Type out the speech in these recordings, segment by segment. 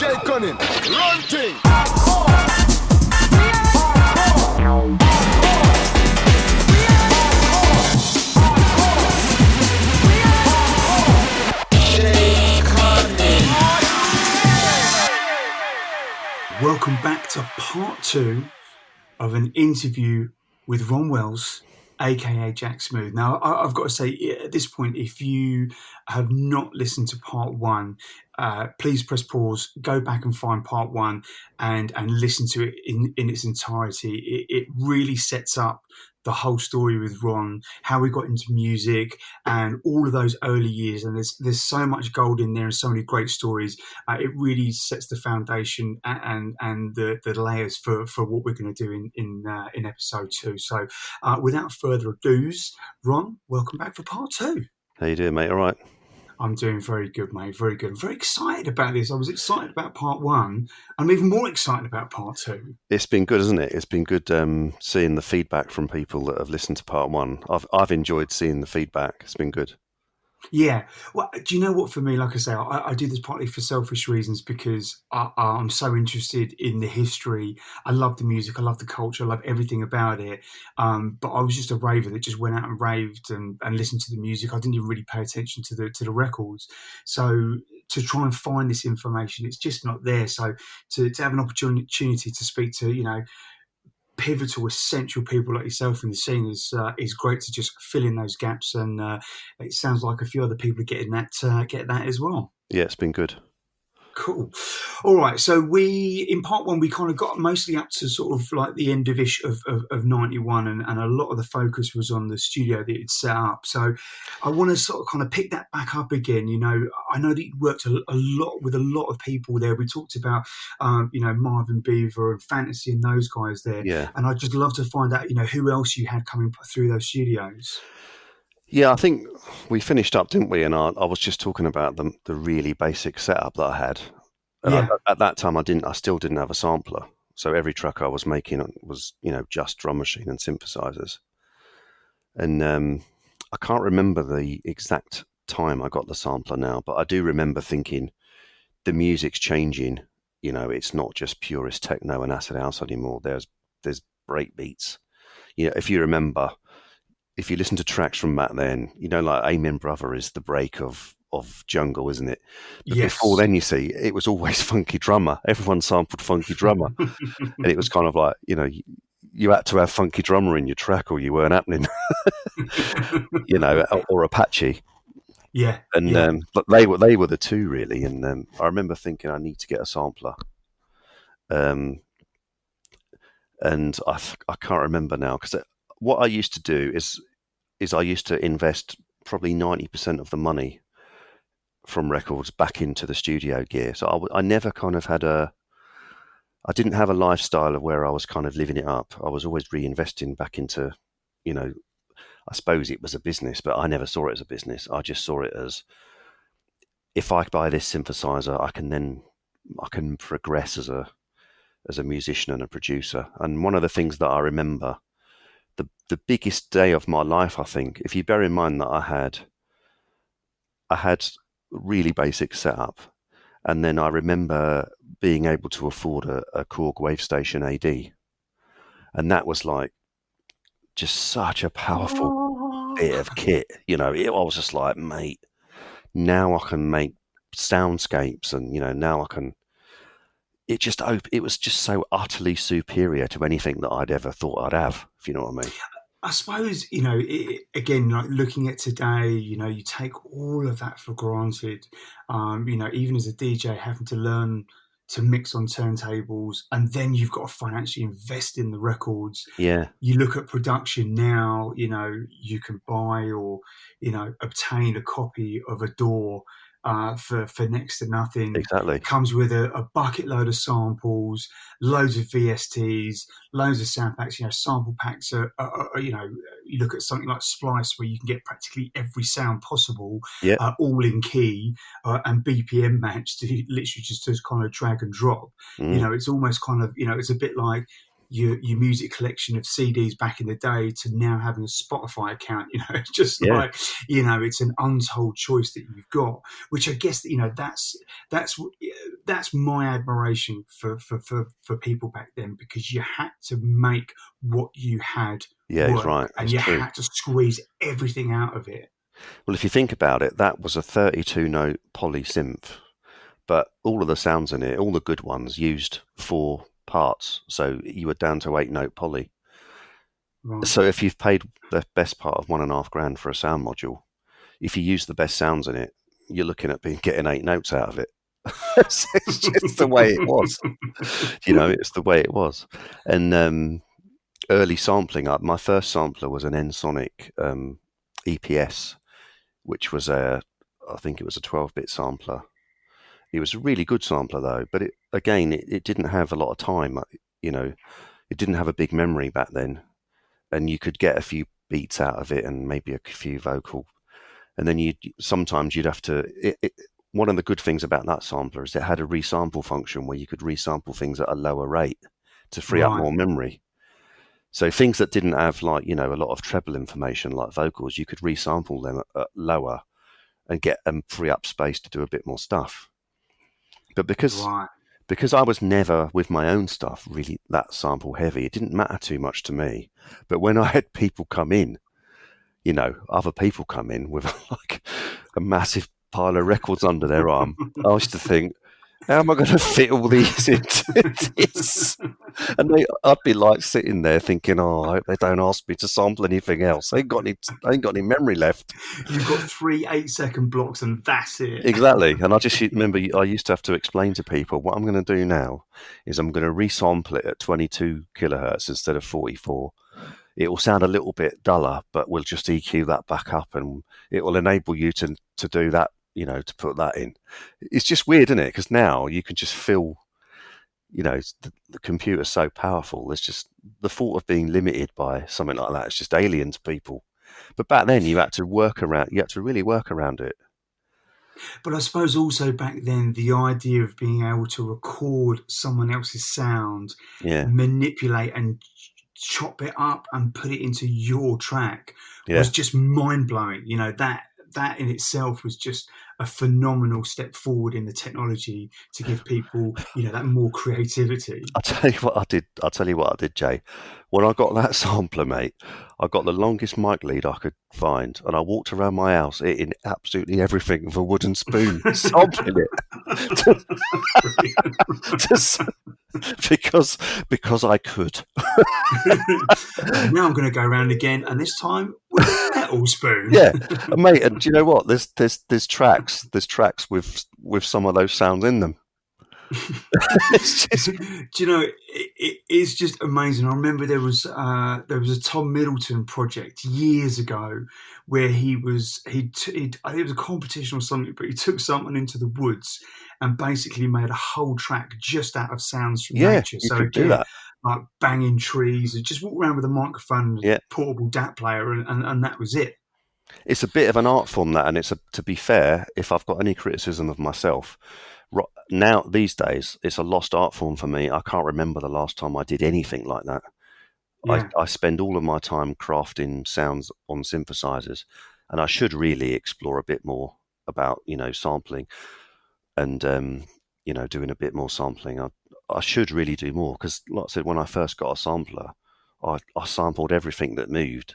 DJ Cunning, run thing. Welcome back to part 2 of an interview with Ron Wells, aka Jack Smooth. Now, I've got to say, at this point, if you have not listened to part 1, please press pause, go back and find part 1 and listen to it in its entirety. It really sets up the whole story with Ron, how we got into music and all of those early years. And there's so much gold in there and so many great stories. It really sets the foundation and the layers for what we're going to do in episode 2. So without further ado, Ron, welcome back for part 2. How you doing, mate? All right? I'm doing very good, mate. Very good. I'm very excited about this. I was excited about part 1. I'm even more excited about part 2. It's been good, isn't it? It's been good seeing the feedback from people that have listened to part 1. I've enjoyed seeing the feedback. It's been good. Yeah. Well, do you know what, for me, like I say, I do this partly for selfish reasons because I'm so interested in the history. I love the music. I love the culture. I love everything about it. But I was just a raver that just went out and raved and listened to the music. I didn't even really pay attention to the records. So to try and find this information, it's just not there. So to have an opportunity to speak to, pivotal, essential people like yourself in the scene is great to just fill in those gaps, and it sounds like a few other people are getting that as well. Yeah, it's been good. Cool. All right. So in part 1, we kind of got mostly up to sort of like the end of 91, and a lot of the focus was on the studio that you'd set up. So I want to sort of kind of pick that back up again. I know that you worked a lot with a lot of people there. We talked about, Marvin Beaver and Fantasy and those guys there. Yeah. And I'd just love to find out, who else you had coming through those studios. Yeah, I think we finished up, didn't we? And I was just talking about the really basic setup that I had. Yeah. At that time, I still didn't have a sampler. So every track I was making was, just drum machine and synthesizers. And I can't remember the exact time I got the sampler now, but I do remember thinking the music's changing. It's not just purist techno and acid house anymore. There's break beats. If you remember, if you listen to tracks from back then, like Amen Brother is the break of Jungle, isn't it? But yes. Before then, you see, it was always Funky Drummer. Everyone sampled Funky Drummer. And it was kind of like, you had to have Funky Drummer in your track or you weren't happening, or Apache. Yeah. And but they were the two, really. And I remember thinking I need to get a sampler. And I can't remember now, because what I used to do is I used to invest probably 90% of the money from records back into the studio gear. So I never kind of I didn't have a lifestyle of where I was kind of living it up. I was always reinvesting back into, I suppose it was a business, but I never saw it as a business. I just saw it as, if I buy this synthesizer, I can progress as a musician and a producer. And one of the things that I remember, the biggest day of my life, I think, if you bear in mind that I had really basic setup, and then I remember being able to afford a Korg Wavestation AD, and that was like just such a powerful bit of kit. I was just like, mate, now I can make soundscapes, and now I can. It was just so utterly superior to anything that I'd ever thought I'd have, if you know what I mean. I suppose, again, like looking at today, you take all of that for granted. Even as a DJ, having to learn to mix on turntables, and then you've got to financially invest in the records. Yeah. You look at production now, you can buy or, obtain a copy of a DAW for next to nothing. Exactly. It comes with a bucket load of samples, loads of VSTs, loads of sound packs. Sample packs are you look at something like Splice, where you can get practically every sound possible, all in key and BPM matched, to literally just to kind of drag and drop. It's almost kind of, it's a bit like your music collection of CDs back in the day to now having a Spotify account. It's just like, it's an untold choice that you've got, which I guess, that's that's my admiration for people back then, because you had to make what you had Yeah, he's work, right. and It's you true. had to squeeze everything out of it. Well, if you think about it, that was a 32-note poly synth, but all of the sounds in it, all the good ones, used 4 parts. So you were down to 8-note poly. Right. So if you've paid the best part of $1.5 grand for a sound module, if you use the best sounds in it, you're looking at getting 8 notes out of it. It's just the way it was. It's the way it was. And early sampling, my first sampler was an Ensoniq EPS, which was I think it was a 12-bit sampler. It was a really good sampler though, but it didn't have a lot of time. It didn't have a big memory back then, and you could get a few beats out of it and maybe a few vocal. And then sometimes you'd have to. One of the good things about that sampler is it had a resample function where you could resample things at a lower rate to free up Right. more memory. So things that didn't have a lot of treble information like vocals, you could resample them at lower and get them free up space to do a bit more stuff. But because I was never with my own stuff really that sample heavy, it didn't matter too much to me. But when I had people come in, other people come in with like a massive pile of records under their arm, I used to think, how am I going to fit all these into this? And I'd be like sitting there thinking, oh, I hope they don't ask me to sample anything else. I ain't got any memory left. You've got 3 8-second blocks, and that's it. Exactly. And I just remember I used to have to explain to people what I'm going to do now is I'm going to resample it at 22 kilohertz instead of 44. It will sound a little bit duller, but we'll just EQ that back up, and it will enable you to do that, to put that in. It's just weird, isn't it? Because now you can just feel, the computer's so powerful. There's just the thought of being limited by something like that. It's just alien to people. But back then you had to really work around it. But I suppose also back then, the idea of being able to record someone else's sound, Yeah. manipulate and chop it up and put it into your track Yeah. was just mind blowing. That in itself was just a phenomenal step forward in the technology to give people, that more creativity. I'll tell you what I did, Jay. When I got that sampler, mate, I got the longest mic lead I could find, and I walked around my house hitting absolutely everything with a wooden spoon, sampling it. Because I could. Now I'm going to go around again, and this time with a metal spoon. Yeah, mate. And do you know what? There's tracks with some of those sounds in them. It's just, it's just amazing. I remember there was a Tom Middleton project years ago where I think it was a competition or something, but he took someone into the woods and basically made a whole track just out of sounds from nature. You So could do that. like banging trees, and just walk around with a microphone, and a portable DAT player, and that was it. It's a bit of an art form, that, and to be fair, if I've got any criticism of myself, now these days it's a lost art form for me. I can't remember the last time I did anything like that. Yeah. I spend all of my time crafting sounds on synthesizers, and I should really explore a bit more about sampling and doing a bit more sampling. I should really do more, because like I said, when I first got a sampler, I sampled everything that moved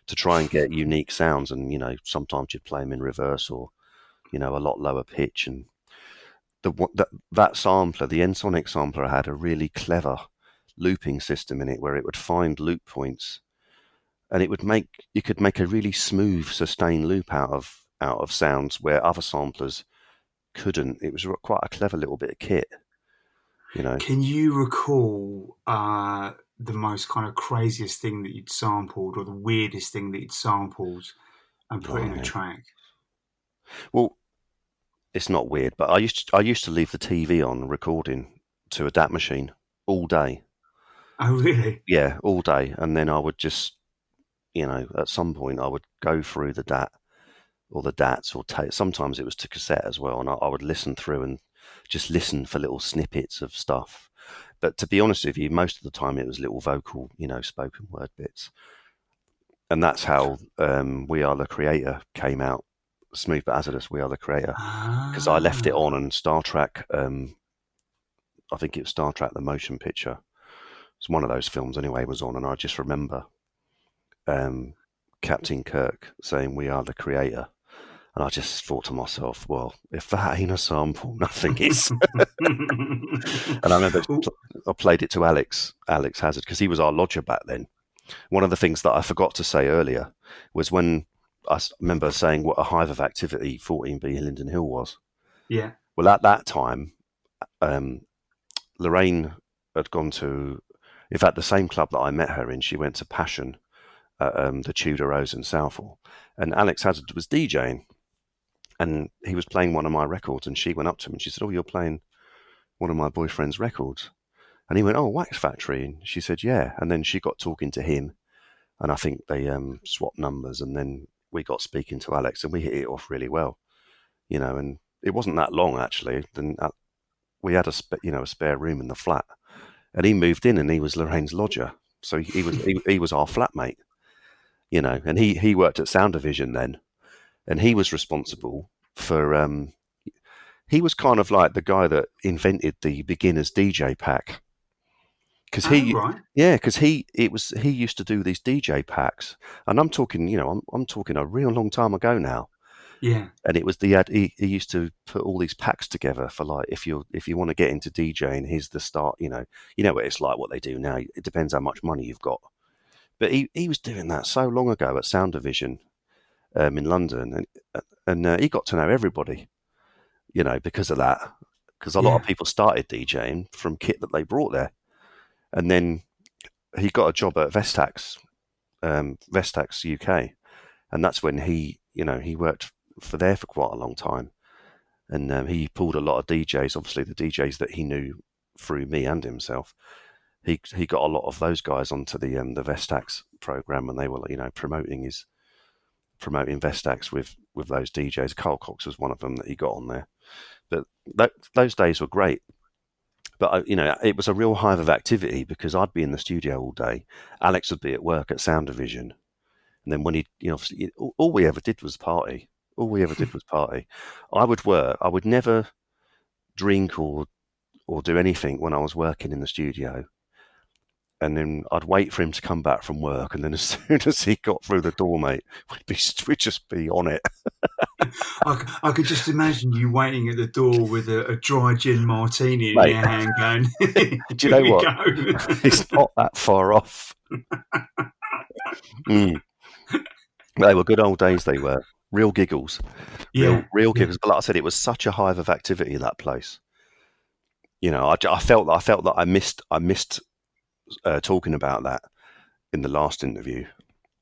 to try and get unique sounds, and sometimes you'd play them in reverse or a lot lower pitch. And that sampler, the Ensoniq sampler, had a really clever looping system in it where it would find loop points, and you could make a really smooth sustained loop out of sounds where other samplers couldn't. It was quite a clever little bit of kit. Can you recall the most kind of craziest thing that you'd sampled, or the weirdest thing that you'd sampled and put in a track? Well, it's not weird, but I used to leave the TV on recording to a DAT machine all day. Oh, really? Yeah, all day. And then I would just, at some point I would go through the DAT or the DATs, or sometimes it was to cassette as well, and I would listen through and just listen for little snippets of stuff. But to be honest with you, most of the time it was little vocal, spoken word bits. And that's how We Are the Creator came out. Smooth but Hazardous, We Are the Creator. Because I left it on, and Star Trek I think it was Star Trek: The Motion Picture. It's one of those films anyway was on, and I just remember Captain Kirk saying, "We are the creator." And I just thought to myself, well, if that ain't a sample, nothing is. And I remember I played it to Alex Hazard, because he was our lodger back then. One of the things that I forgot to say earlier was when I remember saying what a hive of activity 14B Linden Hill was. Yeah. Well, at that time, Lorraine had gone to, in fact, the same club that I met her in. She went to Passion at the Tudor Rose in Southall, and Alex Hazard was DJing. And he was playing one of my records, and she went up to him and she said, "Oh, you're playing one of my boyfriend's records?" And he went, "Oh, Wax Factory." And she said, "Yeah." And then she got talking to him, and I think they swapped numbers, and then we got speaking to Alex, and we hit it off really well, and it wasn't that long, actually. Then we had a spare room in the flat, and he moved in, and he was Lorraine's lodger. So he was our flatmate, and he worked at Sound Division then. And he was responsible for, he was kind of like the guy that invented the beginner's DJ pack. Because he used to do these DJ packs, and I'm talking, I'm talking a real long time ago now. Yeah. And it was he used to put all these packs together for, like, if you want to get into DJing, here's the start. You know what it's like, what they do now. It depends how much money you've got. But he was doing that so long ago at Sound Division. In London, and he got to know everybody, because of that. Because a lot of people started DJing from kit that they brought there, and then he got a job at Vestax UK, and that's when he worked there for quite a long time, and he pulled a lot of DJs. Obviously, the DJs that he knew through me and himself, he got a lot of those guys onto the Vestax program, and they were promoting Vestax with those DJs. Carl Cox was one of them that he got on there. But those days were great. But it was a real hive of activity, because I'd be in the studio all day. Alex would be at work at Sound Division, and then when all we ever did was party. I would work. I would never drink or do anything when I was working in the studio. And then I'd wait for him to come back from work, and then as soon as he got through the door, mate, we'd just be on it. I could just imagine you waiting at the door with a dry gin martini in your hand, going, "Do you know what? It's not that far off." They were good old days. They were real giggles, real giggles. But like I said, it was such a hive of activity, that place. I felt that I missed. Talking about that in the last interview,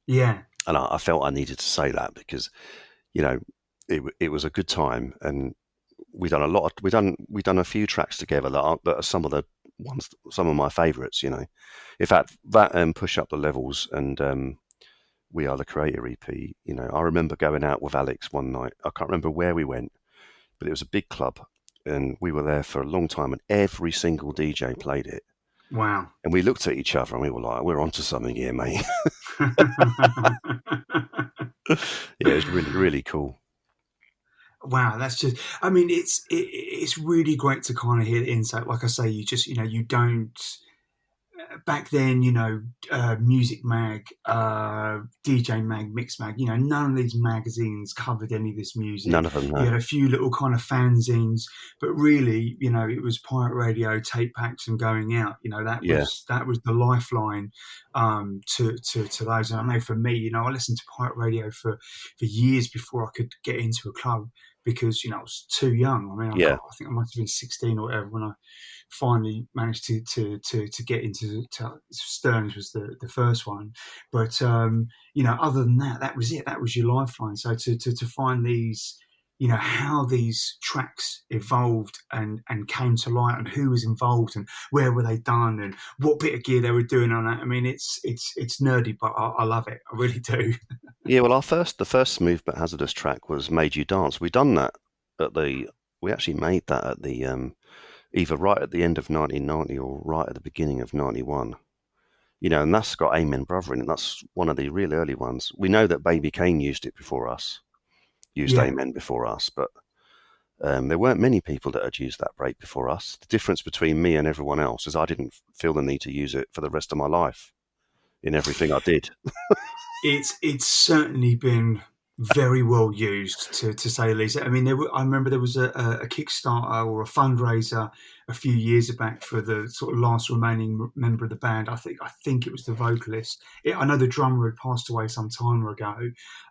and I felt I needed to say that, because it was a good time, and we done a few tracks together that are some of my favourites. In fact, that Push Up the Levels and We Are the Creator EP. I remember going out with Alex one night. I can't remember where we went, but it was a big club, and we were there for a long time, and every single DJ played it. Wow. And we looked at each other and we were like, "We're onto something here, mate." It was really, really cool. Wow, that's just, I mean, it's really great to kind of hear the insight. Like I say, you just, you don't, back then, Music Mag, DJ Mag, Mix Mag, none of these magazines covered any of this music. None of them, no. You had a few little kind of fanzines, but really, it was pirate radio, tape packs, and going out. That was the lifeline to those. And I know for me, I listened to pirate radio for years before I could get into a club, because I was too young. I mean, I think I must have been 16 or whatever when I finally managed to get into Stearns was the first one. But other than that, that was it. That was your lifeline. So to find these, how these tracks evolved and came to light, and who was involved, and where were they done, and what bit of gear they were doing on that. I mean, it's nerdy, but I love it. I really do. Yeah, well, the first Smooth But Hazardous track was Made You Dance. We actually made that at the either right at the end of 1990 or right at the beginning of 91. And that's got Amen Brother in it. That's one of the real early ones. We know that Baby Kane used it before us, Amen before us, but There weren't many people that had used that break before us. The difference between me and everyone else is I didn't feel the need to use it for the rest of my life in everything I did. It's certainly been very well used, to say the least. I mean, I remember there was a Kickstarter or a fundraiser a few years back for the sort of last remaining member of the band. I think it was the vocalist. I know the drummer had passed away some time ago.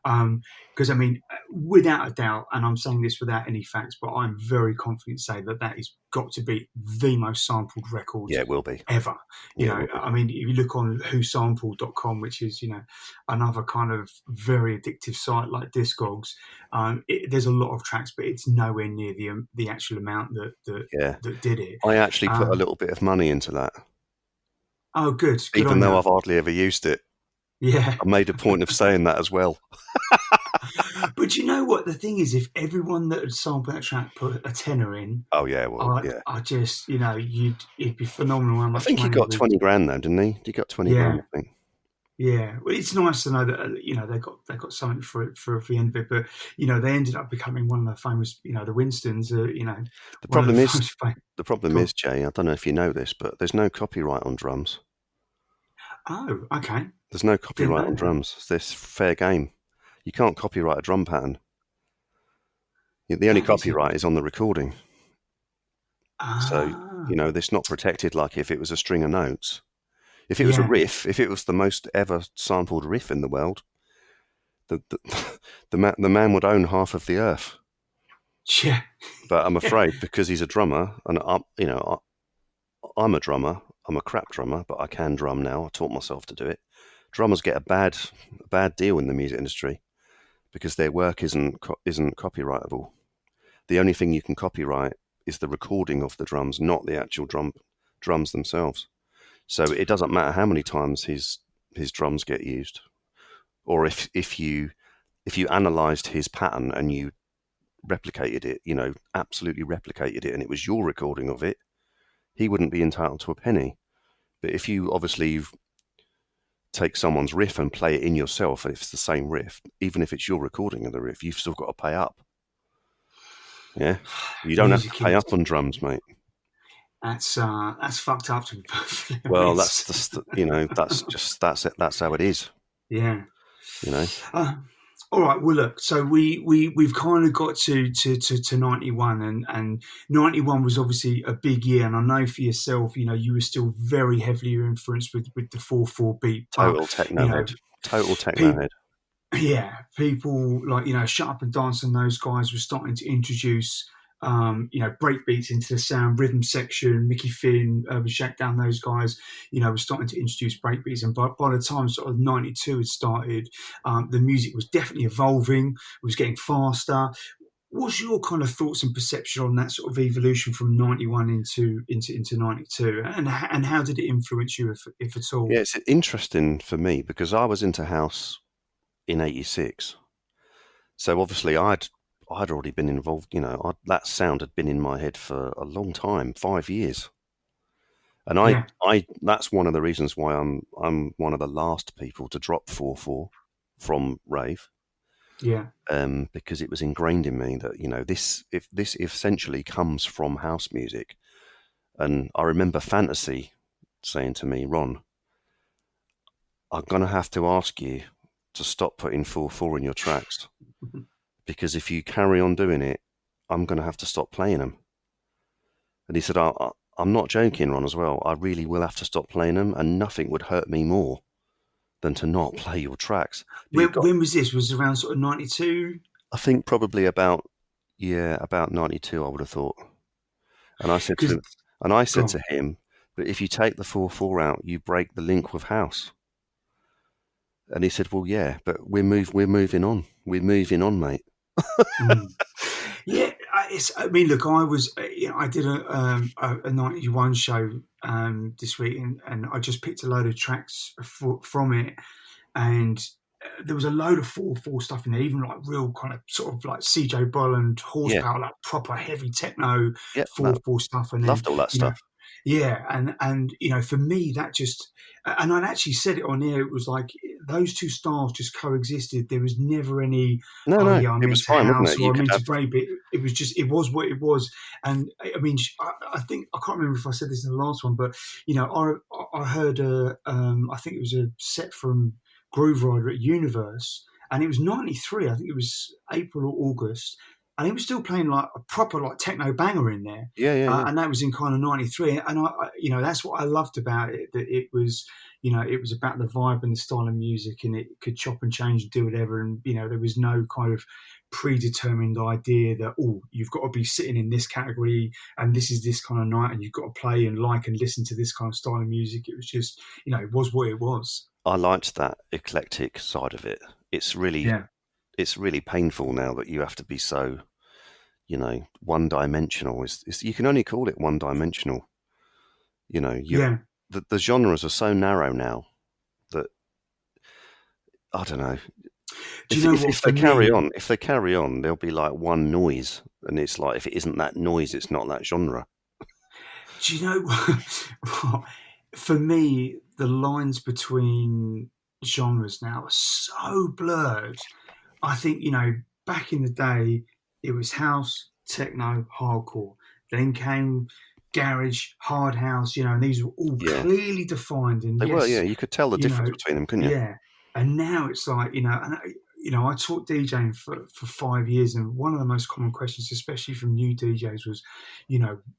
Because I mean, without a doubt, and I'm saying this without any facts, but I'm very confident to say that has got to be the most sampled record Yeah, it will be. ever. Yeah, I mean, if you look on whosampled.com, which is, another kind of very addictive site like Discogs, there's a lot of tracks, but it's nowhere near the actual amount that did it. I actually put a little bit of money into that. Oh, good Even on though you. I've hardly ever used it. Yeah. I made a point of saying that as well. But you know what? The thing is, if everyone that had sampled that track put a tenner in, Oh, yeah, well, yeah. I just, it'd be phenomenal how much I think he money got 20 grand, though, didn't he? He got 20 grand, I think. Yeah, well, it's nice to know that they got something for the end of it, but they ended up becoming one of the famous, the Winstons. The problem is, Jay. I don't know if you know this, but there's no copyright on drums. Oh, okay. There's no copyright on drums. There's fair game. You can't copyright a drum pattern. The only copyright is on the recording. So it's not protected like if it was a string of notes. If it was a riff, if it was the most ever sampled riff in the world, the man would own half of the earth. Yeah. But I'm afraid because he's a drummer, and I'm a drummer. I'm a crap drummer, but I can drum now. I taught myself to do it. Drummers get a bad deal in the music industry because their work isn't copyrightable. The only thing you can copyright is the recording of the drums, not the actual drums themselves. So it doesn't matter how many times his drums get used, or if you analysed his pattern and you replicated it, absolutely replicated it, and it was your recording of it, he wouldn't be entitled to a penny. But if you obviously take someone's riff and play it in yourself, and if it's the same riff, even if it's your recording of the riff, you've still got to pay up. Yeah, you don't have to pay up on drums, mate. That's fucked up to be perfectly honest. Well, that's just that's how it is. Yeah. All right. Well, look. So we've kind of got to 91, and 91 was obviously a big year. And I know for yourself, you were still very heavily influenced with the 4/4 beat. Total techno head. Yeah, people like Shut Up and Dance and those guys were starting to introduce break beats into the sound, rhythm section. Mickey Finn, Urban Shakedown, those guys, were starting to introduce break beats. And by the time sort of 92 had started, the music was definitely evolving, it was getting faster. What's your kind of thoughts and perception on that sort of evolution from 91 into 92, and how did it influence you, if at all? Yeah, it's interesting for me because I was into house in 86. So obviously I'd already been involved, that sound had been in my head for a long time, 5 years. And I that's one of the reasons why I'm one of the last people to drop 4/4 from rave. Yeah. Because it was ingrained in me that, this essentially comes from house music. And I remember Fantasy saying to me, Ron, I'm going to have to ask you to stop putting 4/4 in your tracks. Because if you carry on doing it, I'm going to have to stop playing them. And he said, I'm not joking, Ron, as well. I really will have to stop playing them, and nothing would hurt me more than to not play your tracks. When was this? Was it around sort of 92? I think probably about 92, I would have thought. And I said to him, but if you take the 4/4 out, you break the link with house. And he said, well, yeah, but we're moving on. We're moving on, mate. Yeah, I mean, look, I did a 91 show this week, and I just picked a load of tracks from it, and there was a load of 4/4 stuff in there, even like real kind of sort of like CJ Bolland horsepower, like proper heavy techno 4/4 stuff, and loved all that stuff. Yeah, and for me that just, and I'd actually said it on here. It was like those two styles just coexisted. There was never any, No, oh yeah, I'm it was into fine, wasn't house it? You or I'm could into have, breakbeat. It was just, it was what it was. And I mean, I think, I can't remember if I said this in the last one, but I heard I think it was a set from Groove Rider at Universe, and it was '93. I think it was April or August, and he was still playing like a proper like techno banger in there. yeah. And that was in kind of '93, and that's what I loved about it. That it was, it was about the vibe and the style of music, and it could chop and change and do whatever. And there was no kind of predetermined idea that you've got to be sitting in this category, and this is this kind of night, and you've got to play and like and listen to this kind of style of music. It was just, it was what it was. I liked that eclectic side of it. It's really, Yeah, it's really painful now that you have to be so, one-dimensional. You can only call it one-dimensional. You yeah. the genres are so narrow now that I don't know. Do you know what? If For they carry me, on, there'll be like one noise, and it's like if it isn't that noise, it's not that genre. do you know what? For me, the lines between genres now are so blurred. I think, back in the day, it was house, techno, hardcore. Then came garage, hard house, and these were all Yeah, clearly defined. And they were. Yeah, yes, you could tell the you difference know, between them, couldn't you? yeah. And now it's like, I taught DJing for 5 years, and one of the most common questions, especially from new DJs, was,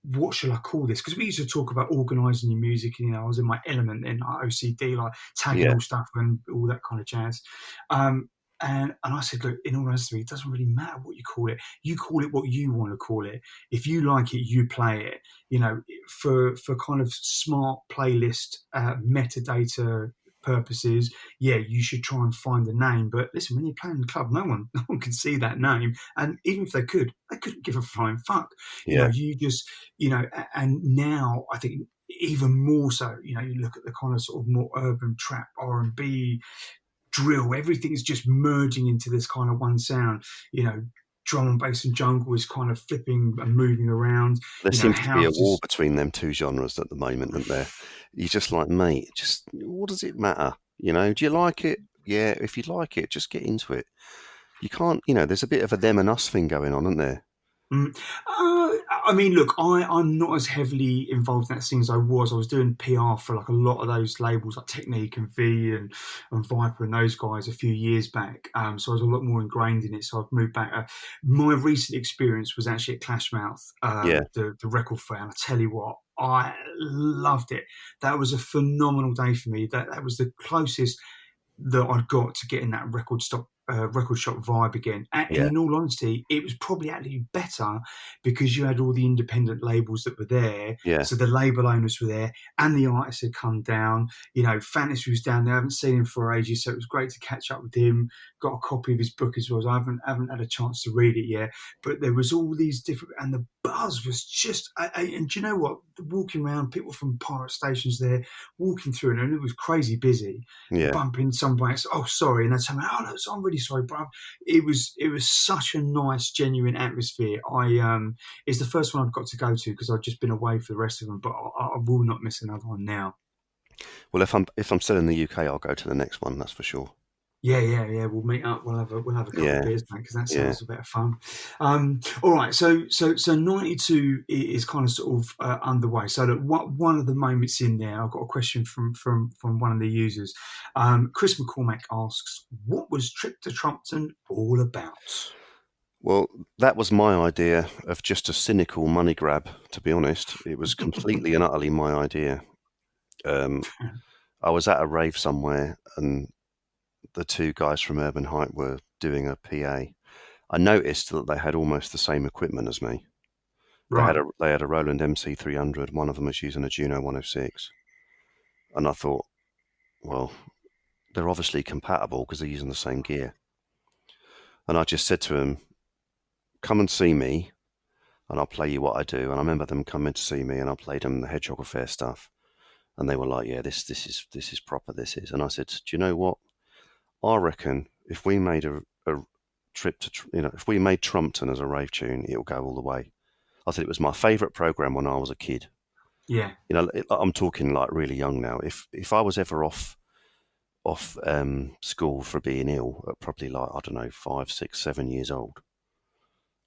what shall I call this? Because we used to talk about organising your music, and I was in my element then, like OCD, like tagging Yeah, all stuff and all that kind of jazz. And I said, look, in all honesty, it doesn't really matter what you call it. You call it what you want to call it. If you like it, you play it. For kind of smart playlist metadata purposes, yeah, you should try and find the name. But listen, when you're playing in the club, no one can see that name, and even if they couldn't give a flying fuck. yeah. You just, and now I think even more so. You look at the kind of sort of more urban trap R&B drill, everything's just merging into this kind of one sound. Drum and bass and jungle is kind of flipping and moving around. There seems to be a House war is, between them two genres at the moment, isn't there? You're just like, mate, just what does it matter? Do you like it? Yeah, if you like it, just get into it. You can't, there's a bit of a them and us thing going on, isn't there? Mm. I mean, look, I'm not as heavily involved in that scene as I was. I was doing PR for like a lot of those labels like Technique and V and Viper and those guys a few years back. So I was a lot more ingrained in it. So I've moved back. My recent experience was actually at Clashmouth, Yeah, the record fair. And I tell you what, I loved it. That was a phenomenal day for me. That was the closest that I got to getting that record shop vibe again. And yeah, in all honesty, it was probably actually better because you had all the independent labels that were there. yeah. So the label owners were there and the artists had come down. Fantasy was down there. I haven't seen him for ages, so it was great to catch up with him. Got a copy of his book as well. So I haven't had a chance to read it yet. But there was all these different, and the buzz was just, and do you know what? Walking around, people from pirate stations there, walking through, and it was crazy busy, Yeah. bumping some bikes. Oh, sorry, and they'd tell me, oh no, I'm really sorry, bro. It was such a nice, genuine atmosphere. It's the first one I've got to go to because I've just been away for the rest of them, but I will not miss another one now. Well, if I'm still in the UK, I'll go to the next one. That's for sure. Yeah. We'll meet up. We'll have a couple Yeah, of beers, mate, because that yeah. sounds a bit of fun. All right. So 92 is kind of sort of underway. So that one of the moments in there, I've got a question from one of the users. Chris McCormack asks, "What was Trip to Trumpton all about?" Well, that was my idea of just a cynical money grab. To be honest, it was completely and utterly my idea. I was at a rave somewhere, and the two guys from Urban Height were doing a PA. I noticed that they had almost the same equipment as me. Right. They had a Roland MC300. One of them was using a Juno 106, and I thought, well, they're obviously compatible because they're using the same gear. And I just said to them, "Come and see me, and I'll play you what I do." And I remember them coming to see me, and I played them the Hedgehog Affair stuff, and they were like, "Yeah, this is proper. This is." And I said, "Do you know what? I reckon if we made a trip to, if we made Trumpton as a rave tune, it'll go all the way." I said it was my favourite program when I was a kid. Yeah. I'm talking like really young now. If I was ever off school for being ill at probably like, I don't know, 5, 6, 7 years old.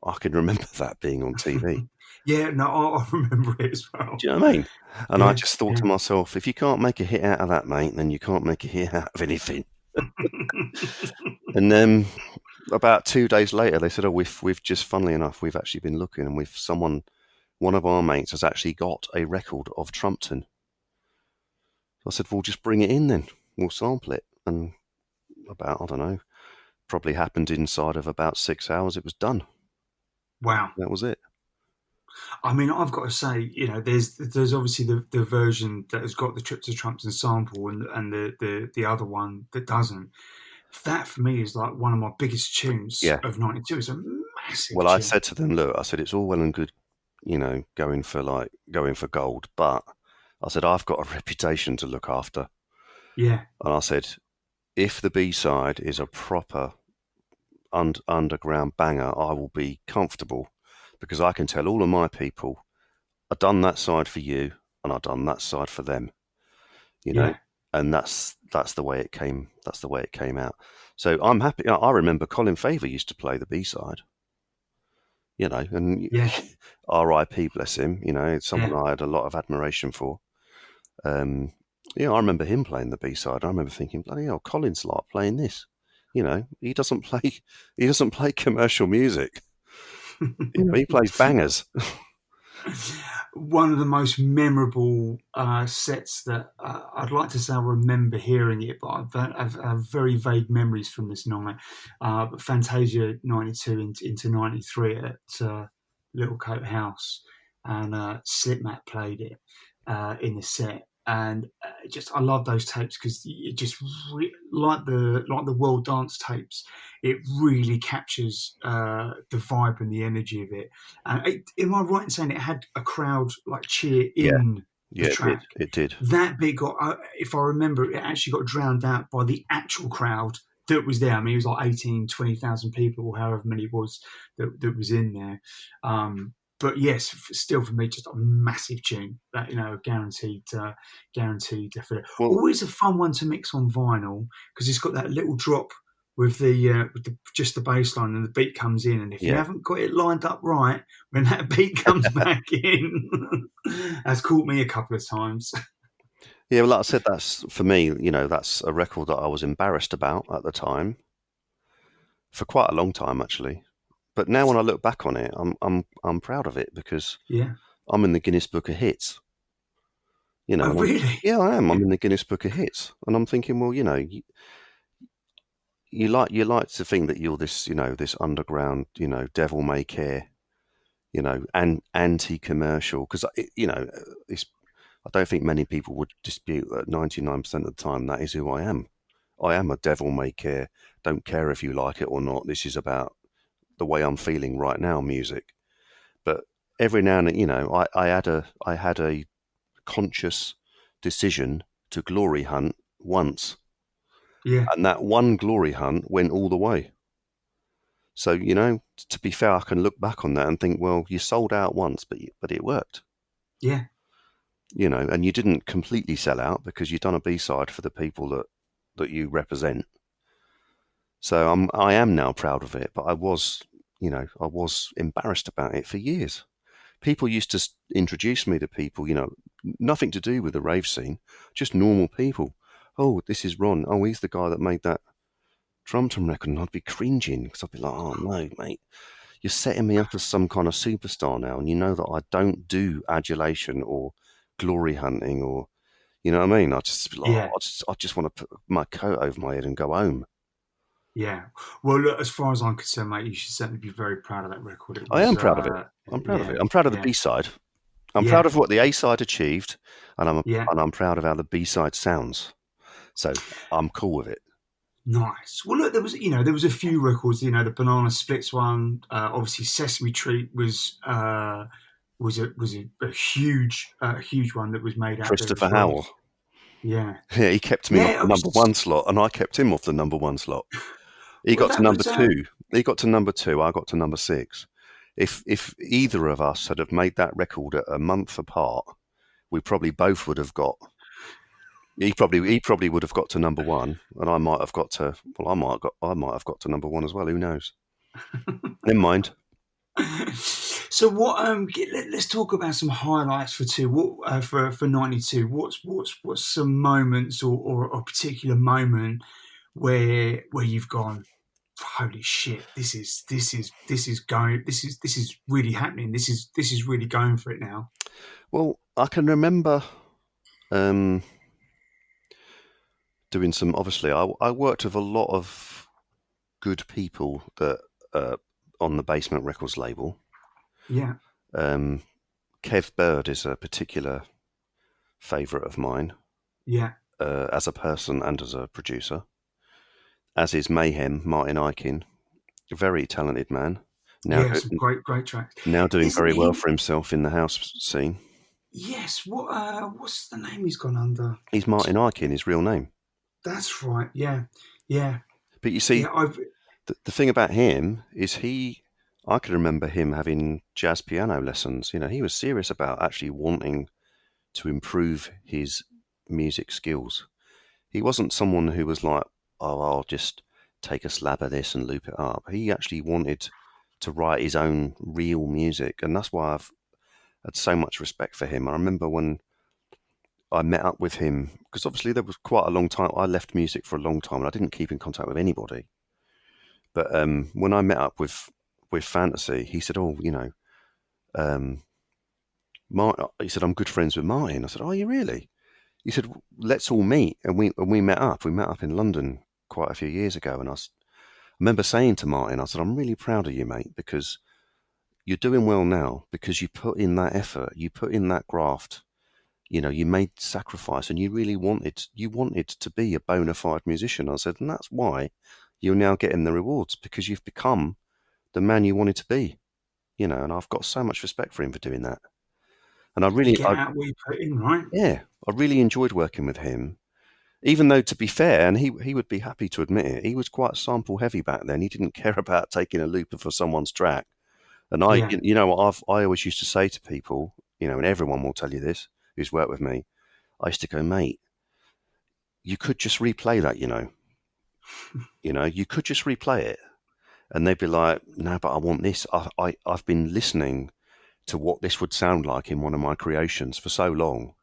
I can remember that being on TV. Yeah, no, I remember it as well. Do you know what I mean? And I Yeah, just thought yeah. to myself, if you can't make a hit out of that, mate, then you can't make a hit out of anything. And then about 2 days later, they said, "Oh, we've just, funnily enough, we've actually been looking, and one of our mates has actually got a record of Trumpton." I said, "Well, just bring it in then. We'll sample it." And about, I don't know, probably happened inside of about 6 hours. It was done. Wow. That was it. I mean, I've got to say, there's obviously the version that has got the Trip to Trumpton sample, and the other one that doesn't. That for me is like one of my biggest tunes Yeah. of '92. It's a massive Well, I tune. said to them, look, I said, it's all well and good, going for gold, but I said, I've got a reputation to look after. Yeah, And I said, if the B-side is a proper underground banger, I will be comfortable, because I can tell all of my people, I've done that side for you and I've done that side for them, yeah, and that's the way it came. That's the way it came out. So I'm happy. I remember Colin Faver used to play the B-side, and yeah, R.I.P. bless him. It's someone yeah, I had a lot of admiration for. I remember him playing the B-side. I remember thinking, bloody hell, Colin's like playing this. He doesn't play. He doesn't play commercial music. He plays bangers. One of the most memorable sets that I'd like to say I remember hearing it, but I've very vague memories from this night. But Fantasia '92 into '93 at Little Coat House, and Slipmatt played it in the set. And I love those tapes because it just like the world dance tapes, it really captures the vibe and the energy of it. And am I right in saying it had a crowd like cheer Yeah, in the yeah, it did. track? It did. That bit got, if I remember, it actually got drowned out by the actual crowd that was there. I mean, it was like 18, 20,000 people, or however many it was that was in there. But yes, still for me, just a massive tune that guaranteed definitely. Well, Always a fun one to mix on vinyl because it's got that little drop with the just the bass line, and the beat comes in, and if you yeah, haven't got it lined up right when that beat comes back in, that's caught me a couple of times. yeah. Well, like I said, that's for me. That's a record that I was embarrassed about at the time for quite a long time, actually. But now, when I look back on it, I'm proud of it because Yeah. I'm in the Guinness Book of Hits. Oh, And really? yeah, I am. Yeah. I'm in the Guinness Book of Hits, and I'm thinking, well, you like to think that you're this underground, devil may care, and anti-commercial, because it's. I don't think many people would dispute that 99% of the time that is who I am. I am a devil may care. Don't care if you like it or not. This is about the way I'm feeling right now, music. But every now and then, I had a conscious decision to glory hunt once, Yeah. and that one glory hunt went all the way. So, to be fair, I can look back on that and think, well, you sold out once, but it worked. Yeah. And you didn't completely sell out because you've done a B-side for the people that you represent. So I am now proud of it, but I was embarrassed about it for years. People used to introduce me to people, nothing to do with the rave scene, just normal people. Oh, this is Ron. Oh, he's the guy that made that Trumpton record. And I'd be cringing because I'd be like, oh no, mate, you're setting me up as some kind of superstar now. And you know that I don't do adulation or glory hunting, or, you know what I mean? I just be like, Yeah. I just want to put my coat over my head and go home. Yeah. Well, look, as far as I'm concerned, mate, you should certainly be very proud of that record. It I was, am proud of it. I'm proud of yeah, it. I'm proud of the yeah, B-side. I'm proud yeah, of what the A-side achieved, and I'm yeah. and I'm proud of how the B-side sounds. So I'm cool with it. Nice. Well, look, there was a few records. The Banana Splits one. Obviously, Sesame Treat was a huge one that was made out there Christopher as well. Howell. Yeah. Yeah, he kept me off Yeah. the number one slot, and I kept him off the number one slot. He Well, got to that number was two. He got to number two. I got to number six. If either of us had have made that record at a month apart, we probably both would have got He probably would have got to number one, and I might have got to. Well, I might have got to number one as well. Who knows? Never mind. So what? Let's talk about some highlights for two. What for 92? What's some moments or a particular moment where you've gone, holy shit, this is really happening. This is really going for it now. Well, I can remember doing some. Obviously, I worked with a lot of good people that on the Basement Records label. Yeah, Kev Bird is a particular favourite of mine yeah, as a person and as a producer. As is Mayhem, Martin Ikin, a very talented man. Now, yeah. Some great tracks. now doing Isn't very well he? for himself in the house scene. Yes. What's the name he's gone under? He's Martin Ikin, his real name. That's right. Yeah, yeah, But you see, yeah. I've the thing about him is I can remember him having jazz piano lessons. He was serious about actually wanting to improve his music skills. He wasn't someone who was like, oh, I'll just take a slab of this and loop it up. He actually wanted to write his own real music, and that's why I've had so much respect for him. I remember when I met up with him, because obviously there was quite a long time. I left music for a long time, and I didn't keep in contact with anybody. But when I met up with Fantasy, he said, "Oh, um, he said I'm good friends with Martin." I said, "Oh, are you really?" He said, "Let's all meet," and we met up. We met up in London quite a few years ago, and I remember saying to Martin, I said, "I'm really proud of you, mate, because you're doing well now because you put in that effort, you put in that graft." You made sacrifice, and you wanted to be a bona fide musician. I said, and that's why you're now getting the rewards, because you've become the man you wanted to be. And I've got so much respect for him for doing that. And You get out what you put in, right? I really enjoyed working with him. Even though, to be fair, and he would be happy to admit it, he was quite sample heavy back then. He didn't care about taking a looper for someone's track. And Yeah, I always used to say to people, and everyone will tell you this who's worked with me, I used to go, mate, you could just replay that, you could just replay it. And they'd be like, no, but I want this. I've been listening to what this would sound like in one of my creations for so long.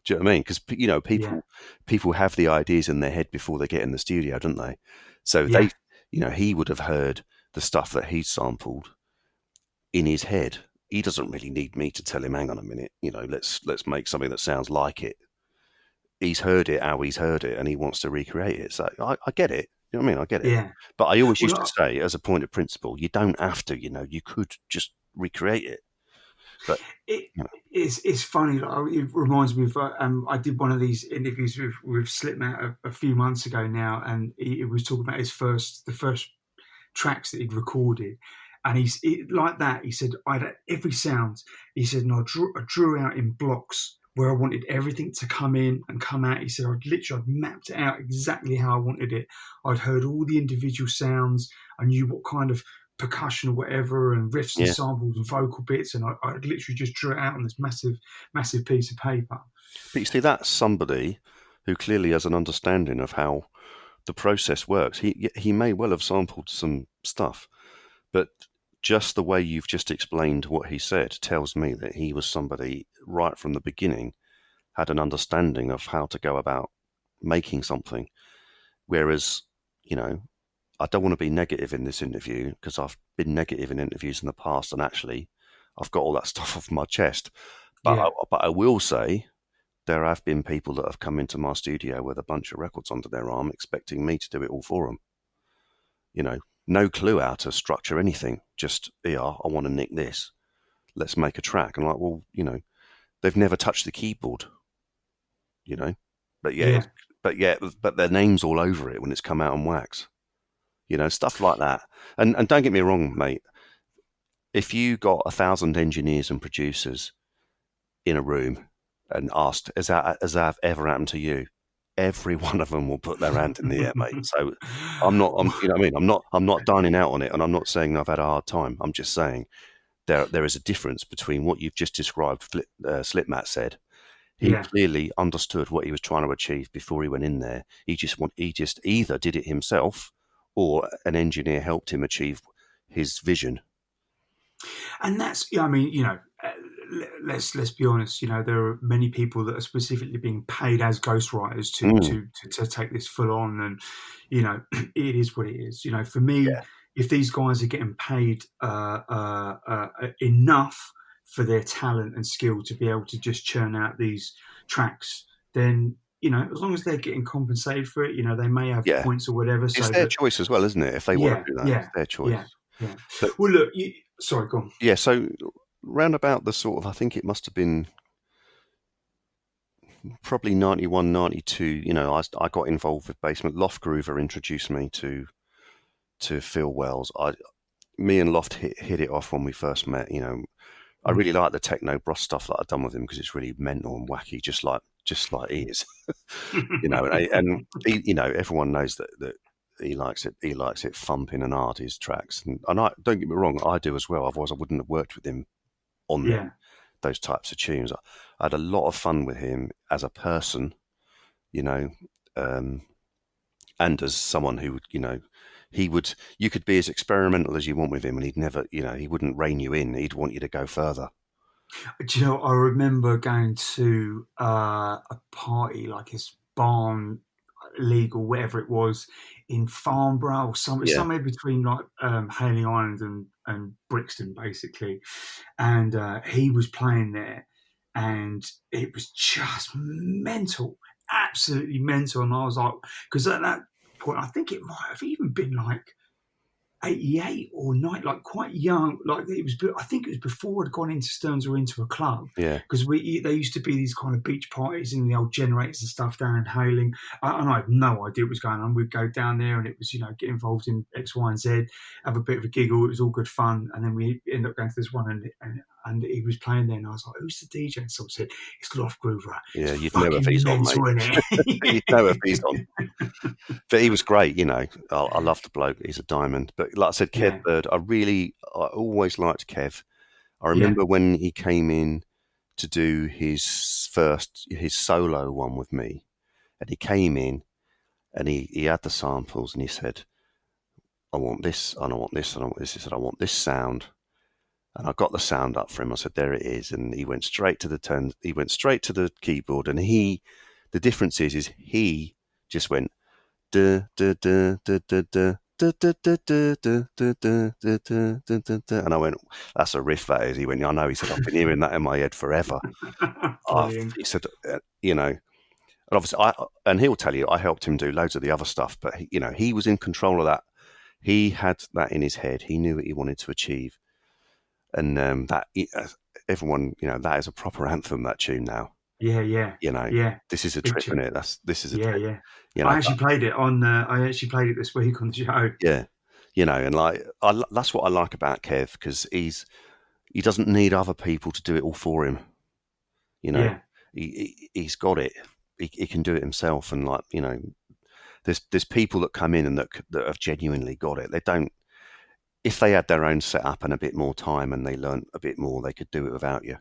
Do you know what I mean? Because, yeah, people have the ideas in their head before they get in the studio, don't they? So yeah, he would have heard the stuff that he sampled in his head. He doesn't really need me to tell him, hang on a minute, let's make something that sounds like it. He's heard it how he's heard it, and he wants to recreate it. So I get it. You know what I mean? I get it. yeah. But I always used to Well, say, as a point of principle, you don't have to. You could just recreate it. But it you know, it's funny. Like, it reminds me of I did one of these interviews with Slipmatt a few months ago now, and he was talking about the first tracks that he'd recorded. And like that. He said, I had every sound. He said, and I drew out in blocks where I wanted everything to come in and come out. He said, I'd mapped it out exactly how I wanted it. I'd heard all the individual sounds. I knew what kind of percussion or whatever, and riffs and yeah. samples and vocal bits. And I literally just drew it out on this massive piece of paper. But you see, that's somebody who clearly has an understanding of how the process works. He may well have sampled some stuff, but just the way you've just explained what he said tells me that he was somebody right from the beginning had an understanding of how to go about making something. Whereas, I don't want to be negative in this interview, because I've been negative in interviews in the past, and actually I've got all that stuff off my chest. Yeah, But I will say there have been people that have come into my studio with a bunch of records under their arm expecting me to do it all for them. No clue how to structure anything. Just, yeah, I want to nick this. Let's make a track. And like, well, they've never touched the keyboard, you know, but yeah, yeah, but their name's all over it when it's come out on wax, stuff like that. And don't get me wrong, mate. If you got 1,000 engineers and producers in a room and asked, has that ever happened to you? Every one of them will put their hand in the air, mate. So you know what I mean? I'm not dining out on it, and I'm not saying I've had a hard time. I'm just saying there is a difference between what you've just described. Slipmatt said He Yeah. clearly understood what he was trying to achieve before he went in there. He just either did it himself, or an engineer helped him achieve his vision. And that's, I mean, let's be honest. There are many people that are specifically being paid as ghostwriters to take this full on, and it is what it is. For me, Yeah, if these guys are getting paid enough for their talent and skill to be able to just churn out these tracks, then as long as they're getting compensated for it, they may have yeah. points or whatever. It's So their that, choice as well, isn't it? If they want yeah, to do that, it's yeah, their choice. yeah, yeah. But Well, look, sorry, go on. yeah, so round about the sort of, I think it must have been probably 91, 92. I got involved with Basement. Loft Groover introduced me to Phil Wells. Me and Loft hit it off when we first met. I really like the techno bros stuff that I've done with him because it's really mental and wacky, just like he is. And he, everyone knows that he likes it. He likes it thumping and hard, his tracks. And I don't get me wrong, I do as well. Otherwise, I wouldn't have worked with him on Yeah. those types of tunes. I had a lot of fun with him as a person, and as someone who would, you could be as experimental as you want with him, and he'd never, he wouldn't rein you in. He'd want you to go further. Do you know, I remember going to a party, like his barn league or whatever it was in Farnborough or Yeah, somewhere between like Haley Island and Brixton, basically. And he was playing there, and it was just mental, absolutely mental. And I was like, because at that point, I think it might have even been like 88 or 9, like quite young. Like it was, I think it was before I'd gone into Stearns or into a club, yeah, because there used to be these kind of beach parties in the old generators and stuff down in Hayling, and I had no idea what was going on. We'd go down there and it was get involved in X, Y, and Z, have a bit of a giggle. It was all good fun, and then we ended up going to this one and he was playing there, and I was like, "Who's the DJ?" And someone said, "It's Loft Groover." yeah. It's You'd know if fucking he's on, mental, mate. isn't it? You'd know if he's on. But he was great, I love the bloke. He's a diamond. But like I said, Kev Yeah, Bird, I always liked Kev. I yeah, remember when he came in to do his solo one with me, and he came in and he had the samples and he said, "I want this, and I want this, and I want this." He said, "I want this sound." And I got the sound up for him. I said, "There it is." And he went straight to the keyboard, and the difference is he just went duh, duh, duh, duh, duh, duh. And I went, "That's a riff, that is." He went, "I know." He said, "I've been hearing that in my head forever." brilliant. He said, and obviously, and he'll tell you, I helped him do loads of the other stuff, but he was in control of that. He had that in his head. He knew what he wanted to achieve, and that everyone, that is a proper anthem. That tune now, Yeah, yeah, yeah. this is a Big trip, isn't tune. it? This is a Yeah, trip, yeah. you I know. actually played it on. I actually played it this week on the show. Yeah, and like that's what I like about Kev, because he doesn't need other people to do it all for him. Yeah, He's got it. He can do it himself, and like there's people that come in and that have genuinely got it. They don't. If they had their own setup and a bit more time and they learnt a bit more, they could do it without you.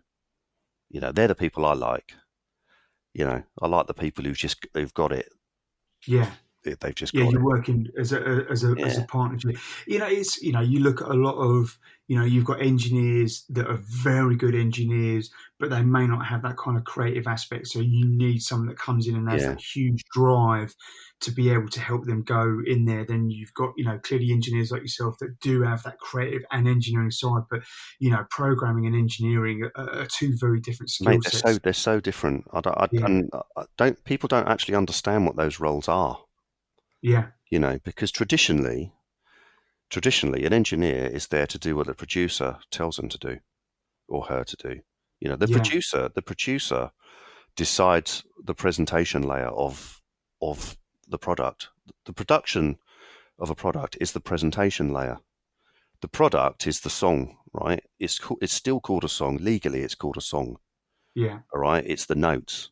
They're the people I like. I like the people who've got it. yeah. They've just Yeah, got you're it. working as a Yeah, partnership. It's you look at a lot of you've got engineers that are very good engineers, but they may not have that kind of creative aspect. So you need someone that comes in and has yeah. that huge drive to be able to help them go in there. Then you've got clearly engineers like yourself that do have that creative and engineering side, but programming and engineering are two very different skill Mate, sets. they're so different. Yeah, I don't. People don't actually understand what those roles are. yeah, Because traditionally, an engineer is there to do what the producer tells him to do or her to do. The yeah, producer decides the presentation layer of the product. The production of a product is the presentation layer. The product is the song, right? It's still called a song. Legally, it's called a song. yeah, All right. It's the notes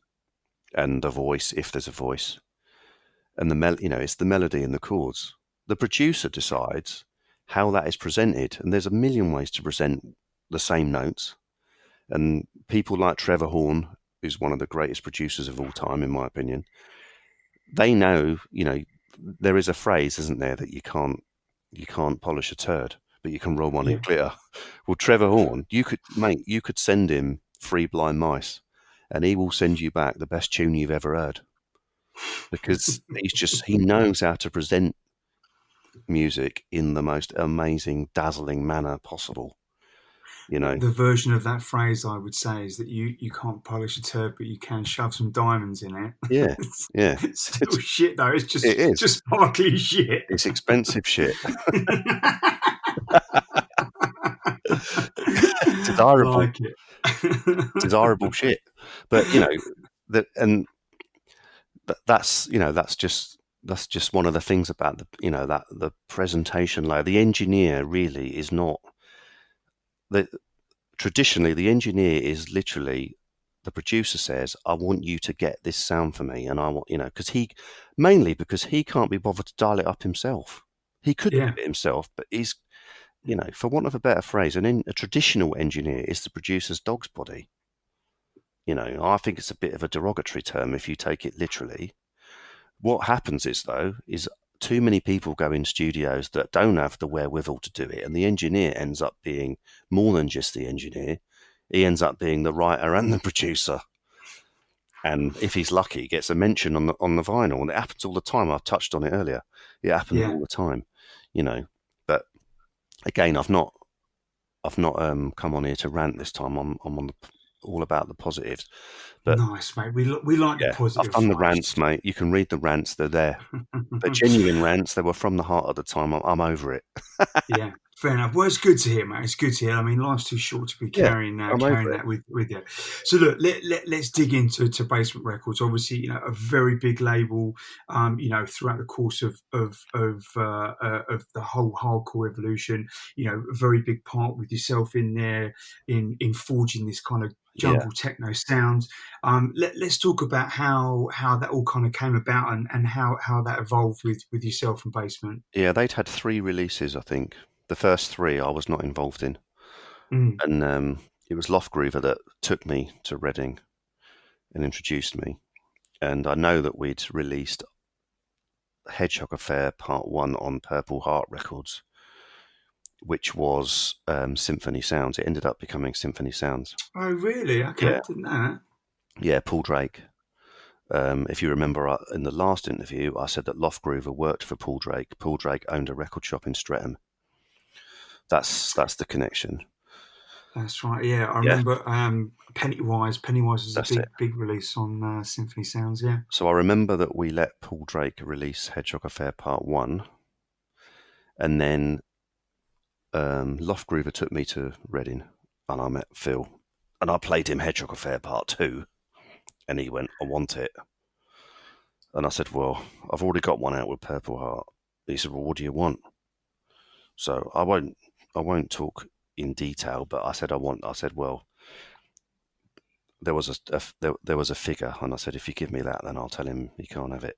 and the voice, if there's a voice, and it's the melody and the chords. The producer decides how that is presented, and there's a million ways to present the same notes. And people like Trevor Horn who's one of the greatest producers of all time, in my opinion, they know, there is a phrase, isn't there, that you can't polish a turd, but you can roll one in Yeah. glitter. Well, Trevor Horn, you could send him Three Blind Mice, and he will send you back the best tune you've ever heard, because he knows how to present music in the most amazing, dazzling manner possible. The version of that phrase I would say is that you can't polish a turd, but you can shove some diamonds in it. Yeah, yeah. It's still shit though. It's It is. just sparkly shit. It's expensive shit. Desirable, Like it. desirable shit. But that's just one of the things about the presentation layer. The engineer really is not traditionally the engineer is literally, the producer says, I want you to get this sound for me, and I want, because he can't be bothered to dial it up himself. He could do it himself, but he's, for want of a better phrase, a traditional engineer is the producer's dog's body. I think it's a bit of a derogatory term if you take it literally. What happens is too many people go in studios that don't have the wherewithal to do it, and the engineer ends up being more than just the engineer. He ends up being the writer and the producer, and if he's lucky, gets a mention on the vinyl. And it happens all the time. I've touched on it earlier. It happens all the time, But again, I've not come on here to rant this time. I'm on all about the positives. But nice, mate. We like the positive. I've done the rants, mate. You can read the rants; they're there. They're genuine rants. They were from the heart at the time. I'm over it. Yeah, fair enough. Well, it's good to hear, mate. It's good to hear. I mean, life's too short to be carrying that with you. So look, let's dig into Basement Records. Obviously, a very big label. Throughout the course of the whole hardcore evolution, a very big part with yourself in there in forging this kind of jungle techno sound. Let's talk about how that all kind of came about and how that evolved with yourself and Basement. Yeah, they'd had 3 releases, I think. The first 3 I was not involved in. And it was Lofgroover that took me to Reading and introduced me. And I know that we'd released Hedgehog Affair Part 1 on Purple Heart Records, which was Symphony Sounds. It ended up becoming Symphony Sounds. Oh, really? Okay, Yeah. didn't know that. Yeah, Paul Drake. If you remember in the last interview, I said that Lofgroover worked for Paul Drake. Paul Drake owned a record shop in Streatham. That's the connection. That's right. Yeah, I remember Pennywise. Pennywise was a big release on Symphony Sounds. Yeah. So I remember that we let Paul Drake release Hedgehog Affair Part 1, and then Lofgroover took me to Reading, and I met Phil, and I played him Hedgehog Affair Part 2, and he went, I want it. And I said, well, I've already got one out with Purple Heart. He said, well, what do you want? So I won't talk in detail, but I said, well, there was a figure, and I said, if you give me that, then I'll tell him he can't have it.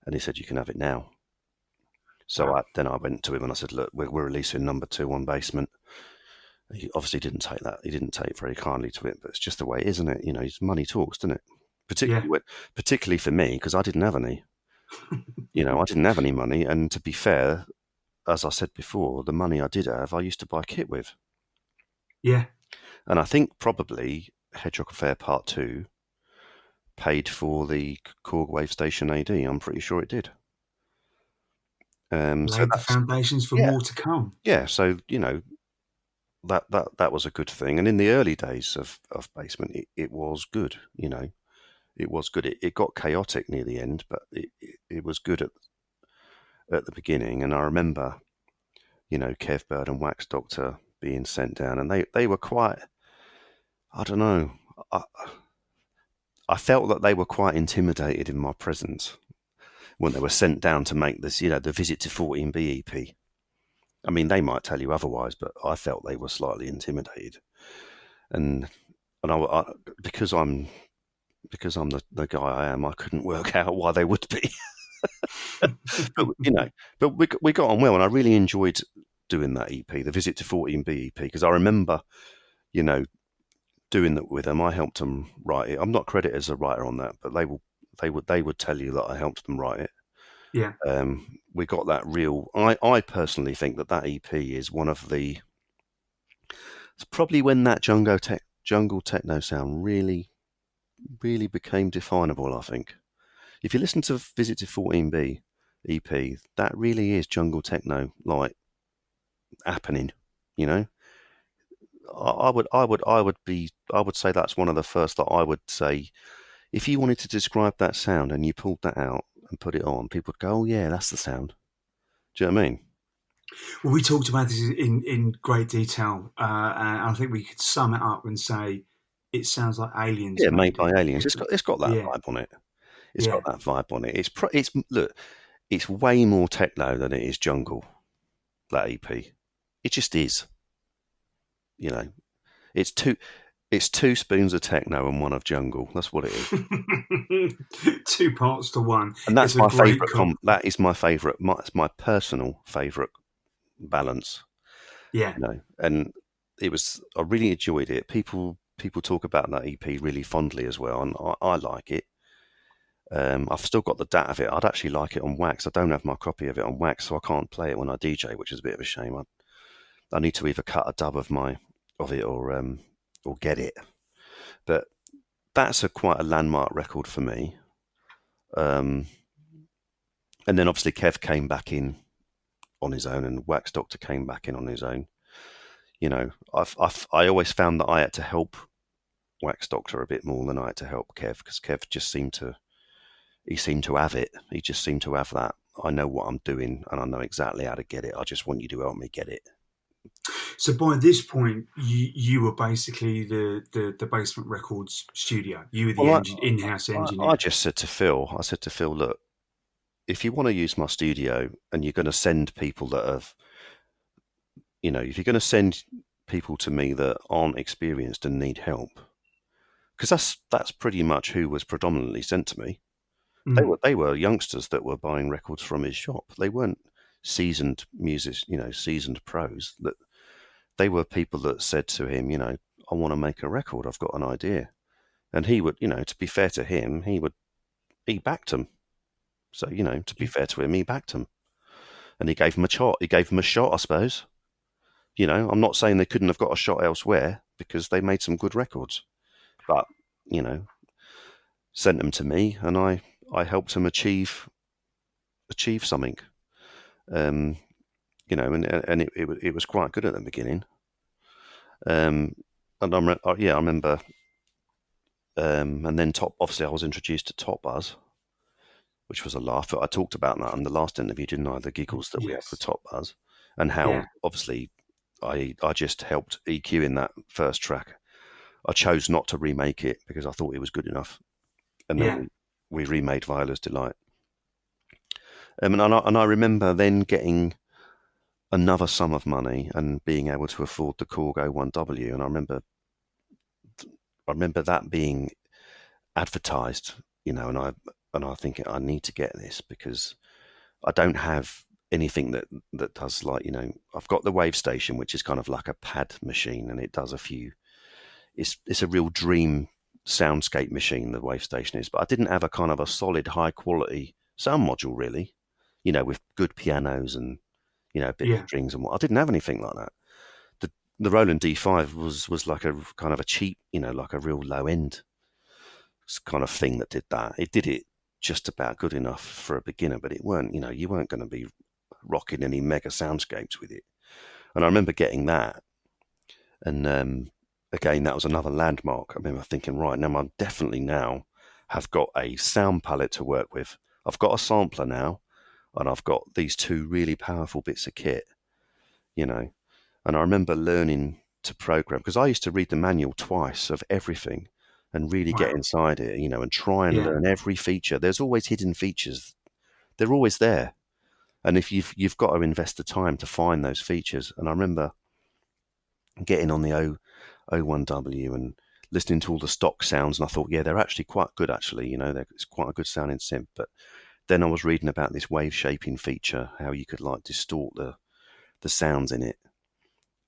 And he said, you can have it now. So I went to him and I said, look, we're releasing number 2 on Basement. He obviously didn't take that. He didn't take very kindly to it, but it's just the way it is, isn't it? Money talks, doesn't it? Particularly for me, because I didn't have any. I didn't have any money. And to be fair, as I said before, the money I did have, I used to buy kit with. Yeah. And I think probably Hedgehog Affair Part 2 paid for the Korg Wave Station AD. I'm pretty sure it did. Laid the foundations for more to come. Yeah, so that was a good thing. And in the early days of Basement, it was good. It was good. It got chaotic near the end, but it was good at the beginning. And I remember, Kev Bird and Wax Doctor being sent down, and they were quite, I don't know, I felt that they were quite intimidated in my presence when they were sent down to make this, the Visit to 14B EP. I mean, they might tell you otherwise, but I felt they were slightly intimidated. And I because I'm the guy I am, I couldn't work out why they would be. but we got on well, and I really enjoyed doing that EP, the Visit to 14B EP, because I remember, doing doing that with them. I helped them write it. I'm not credited as a writer on that, but they would tell you that I helped them write it. Yeah. We got that real. I personally think that EP is one of the. It's probably when that jungle techno sound really became definable. I think if you listen to Visit to 14B EP, that really is jungle techno like happening. You know, I would say that's one of the first that I would say. If you wanted to describe that sound and you pulled that out and put it on, people would go, "Oh yeah, that's the sound." Do you know what I mean? Well, we talked about this in great detail, and I think we could sum it up and say it sounds like aliens Yeah, made made by it. aliens. It's got that Yeah, vibe on it. It's got yeah. that vibe on it. It's look, it's way more techno than it is jungle. That EP, it just is. You know, it's two spoons of techno and one of jungle. That's what it is. Two parts to one. And that's It's a my great favourite. That is my favourite. It's my personal favourite balance. yeah. You know, and it was. I really enjoyed it. People talk about that EP really fondly as well, and I like it. I've still got the DAT of it. I'd actually like it on wax. I don't have my copy of it on wax, so I can't play it when I DJ, which is a bit of a shame. I need to either cut a dub of it or get it. But that's quite a landmark record for me. And then obviously Kev came back in on his own, and Wax Doctor came back in on his own. You know, I always found that I had to help Wax Doctor a bit more than I had to help Kev, because Kev just seemed to have it. He just seemed to have that. I know what I'm doing and I know exactly how to get it. I just want you to help me get it. So by this point, you were basically the Basement Records studio. You were the Well, in-house engineer. I just said to Phil, look, if you want to use my studio and you're going to send people that have, you know, if you're going to send people to me that aren't experienced and need help, because that's pretty much who was predominantly sent to me. They were youngsters that were buying records from his shop. They weren't seasoned seasoned pros. That they were people that said to him, you know, I want to make a record. I've got an idea, and he would, you know, to be fair to him, he backed them. So, you know, to be fair to him, he backed them, and he gave them a shot. He gave them a shot, I suppose. You know, I'm not saying they couldn't have got a shot elsewhere because they made some good records, but you know, sent them to me, and I helped them achieve something. You know, and it was quite good at the beginning. And I remember. And then obviously I was introduced to Top Buzz, which was a laugh. I talked about that in the last interview, didn't I? The giggles that we had for Top Buzz, and how obviously I just helped EQ in that first track. I chose not to remake it because I thought it was good enough, and then we remade Viola's Delight. And I remember then getting another sum of money and being able to afford the Korg 01W, and I remember that being advertised, you know, and I think I need to get this because I don't have anything that does, like, you know, I've got the Wave Station, which is kind of like a pad machine, and it does a few. It's a real dream soundscape machine, the Wave Station is, but I didn't have a kind of a solid high quality sound module really, you know, with good pianos and, you know, bit of strings and what. I didn't have anything like that. The Roland D5 was like a kind of a cheap, you know, like a real low end kind of thing that did that. It did it just about good enough for a beginner, but it weren't, you know, you weren't going to be rocking any mega soundscapes with it. And I remember getting that, and again, that was another landmark. I remember thinking, right, now I'm definitely now have got a sound palette to work with. I've got a sampler now, and I've got these two really powerful bits of kit, you know. And I remember learning to program, because I used to read the manual twice of everything and really get inside it, you know, and try and learn every feature. There's always hidden features. They're always there. And if you've got to invest the time to find those features. And I remember getting on the 01W and listening to all the stock sounds, and I thought, yeah, they're actually quite good, actually. You know, it's quite a good sounding synth. But then I was reading about this wave shaping feature, how you could like distort the sounds in it.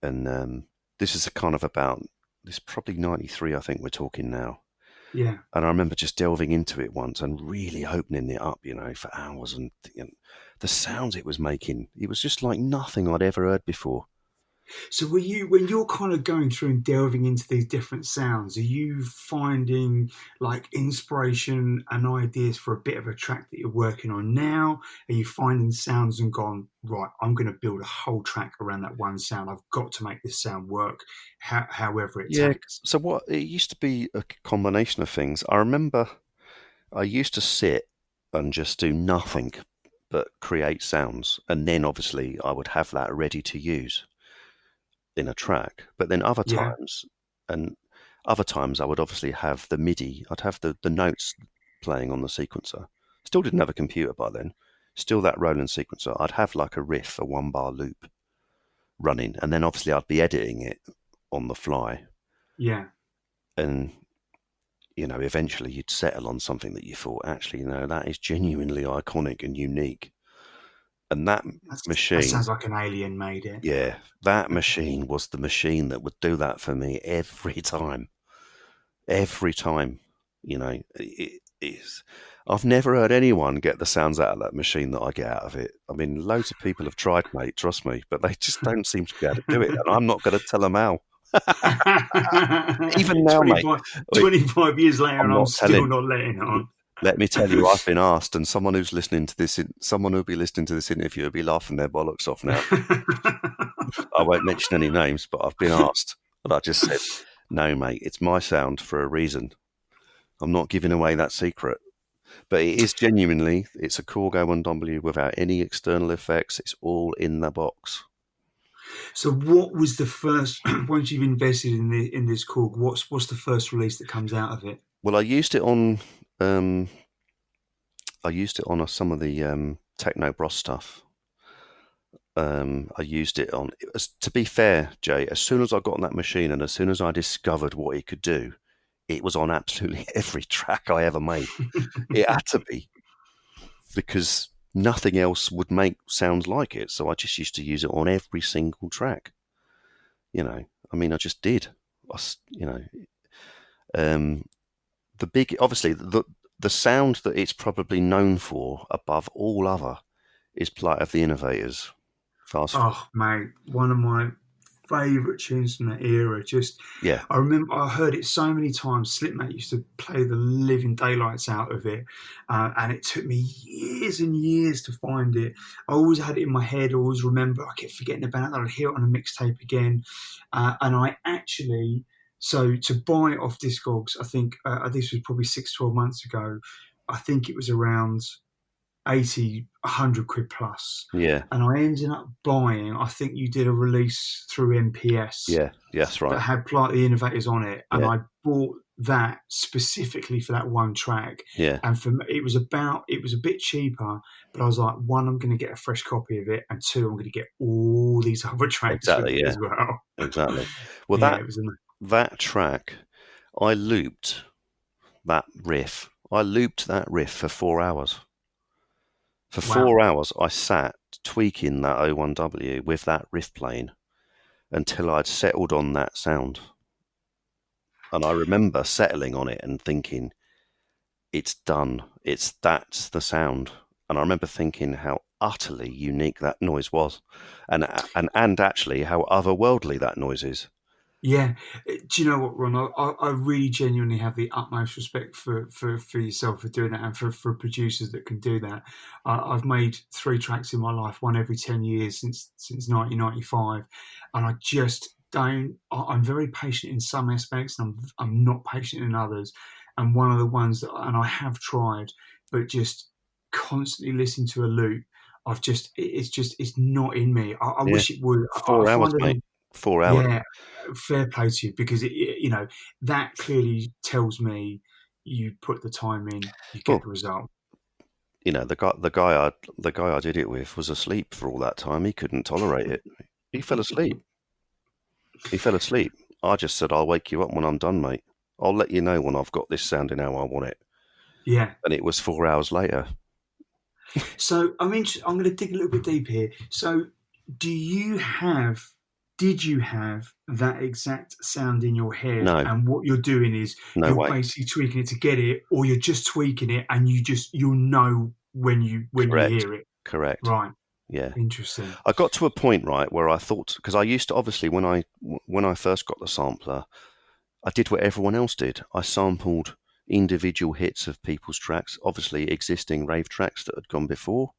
And this is kind of about It's probably 93, I think we're talking now. Yeah. And I remember just delving into it once and really opening it up, for hours. And the sounds it was making, it was just like nothing I'd ever heard before. So when you're kind of going through and delving into these different sounds, are you finding like inspiration and ideas for a bit of a track that you're working on now? Are you finding sounds and gone, right, I'm going to build a whole track around that one sound. I've got to make this sound work, however it Yeah. takes. So it used to be a combination of things. I remember I used to sit and just do nothing but create sounds. And then obviously I would have that ready to use in a track. But then Yeah, and other times I would obviously have the MIDI. I'd have the notes playing on the sequencer. Still didn't have a computer by then. Still that Roland sequencer. I'd have like a riff, a 1-bar loop running. And then obviously I'd be editing it on the fly. yeah. And eventually you'd settle on something that you thought, actually, that is genuinely iconic and unique. And that That machine, sounds like an alien made it. yeah, that machine was the machine that would do that for me every time. Every time, it is. I've never heard anyone get the sounds out of that machine that I get out of it. I mean, loads of people have tried, mate, trust me, but they just don't seem to be able to do it. And I'm not going to tell them how. Even now, mate. 25 years later, I'm and I'm not still telling. not letting it on. Let me tell you, I've been asked, and someone who's listening to this, someone who'll be listening to this interview will be laughing their bollocks off now. I won't mention any names, but I've been asked, and I just said, no, mate, it's my sound for a reason. I'm not giving away that secret. But it is genuinely, it's a Korg 01W without any external effects. It's all in the box. So, what was the first? Once you've invested in this Korg, what's the first release that comes out of it? Well, I used it on some of the Techno Bros stuff. I used it on. To be fair, Jay, as soon as I got on that machine and as soon as I discovered what it could do, it was on absolutely every track I ever made. It had to be, because nothing else would make sounds like it. So I just used to use it on every single track. I mean, I just did. Obviously, the sound that it's probably known for above all other is Plight of the Innovators. Oh, mate, one of my favourite tunes from that era. Yeah. I remember I heard it so many times. Slipmate used to play the living daylights out of it, and it took me years and years to find it. I always had it in my head. I always remember. I kept forgetting about it. I'd hear it on a mixtape again, and I actually. So to buy it off Discogs, I think this was probably 6-12 months ago. I think it was around 80, 100 quid plus. Yeah. And I ended up buying, I think you did a release through MPS. Yeah. Yes, right. That had Plight the Innovators on it. And Yeah. I bought that specifically for that one track. Yeah. And for me, it was a bit cheaper, but I was like, one, I'm going to get a fresh copy of it. And two, I'm going to get all these other tracks with it as well. Exactly. Well, Yeah, that track, I looped that riff. I looped that riff for 4 hours. For 4 hours, I sat tweaking that 01W with that riff playing until I'd settled on that sound. And I remember settling on it and thinking, it's done. That's the sound. And I remember thinking how utterly unique that noise was, and actually how otherworldly that noise is. Yeah. Do you know what, Ron? I really genuinely have the utmost respect for yourself for doing that, and for producers that can do that. I've made 3 tracks in my life, one every 10 years since 1995, and I just don't. I'm very patient in some aspects, and I'm not patient in others. And one of the ones that, and I have tried, but just constantly listening to a loop, it's not in me. I wish it would. 4 hours, mate. 4 hours. Yeah, fair play to you, because that clearly tells me you put the time in, you get the result. The guy I did it with was asleep for all that time. He couldn't tolerate it. He fell asleep. I just said, I'll wake you up when I'm done, mate. I'll let you know when I've got this sounding how I want it. Yeah. And it was 4 hours later. So I'm going to dig a little bit deep here. So do you have did you have that exact sound in your head? No, And what you're doing is no you're way. basically tweaking it to get it, or you're just tweaking it, and you'll know when you Correct. hear it. Correct. Right. Yeah. Interesting. I got to a point, right, where I thought, because I used to, obviously, when I first got the sampler, I did what everyone else did. I sampled individual hits of people's tracks, obviously existing rave tracks that had gone before,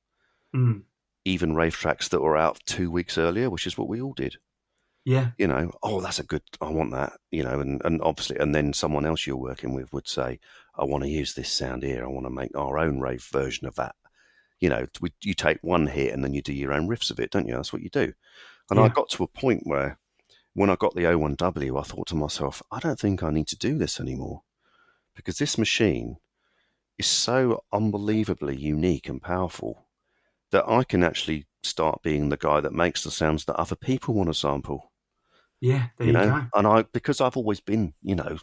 Mm. even rave tracks that were out 2 weeks earlier, which is what we all did. Yeah. You know, oh, that's a good, I want that, you know, and obviously, and then someone else you're working with would say, I want to use this sound here. I want to make our own rave version of that. You know, you take one hit and then you do your own riffs of it, don't you? That's what you do. And I Yeah. got to a point where when I got the O1W, I thought to myself, I don't think I need to do this anymore because this machine is so unbelievably unique and powerful that I can actually start being the guy that makes the sounds that other people want to sample, Yeah. There you you know? go. And because I've always been, you know,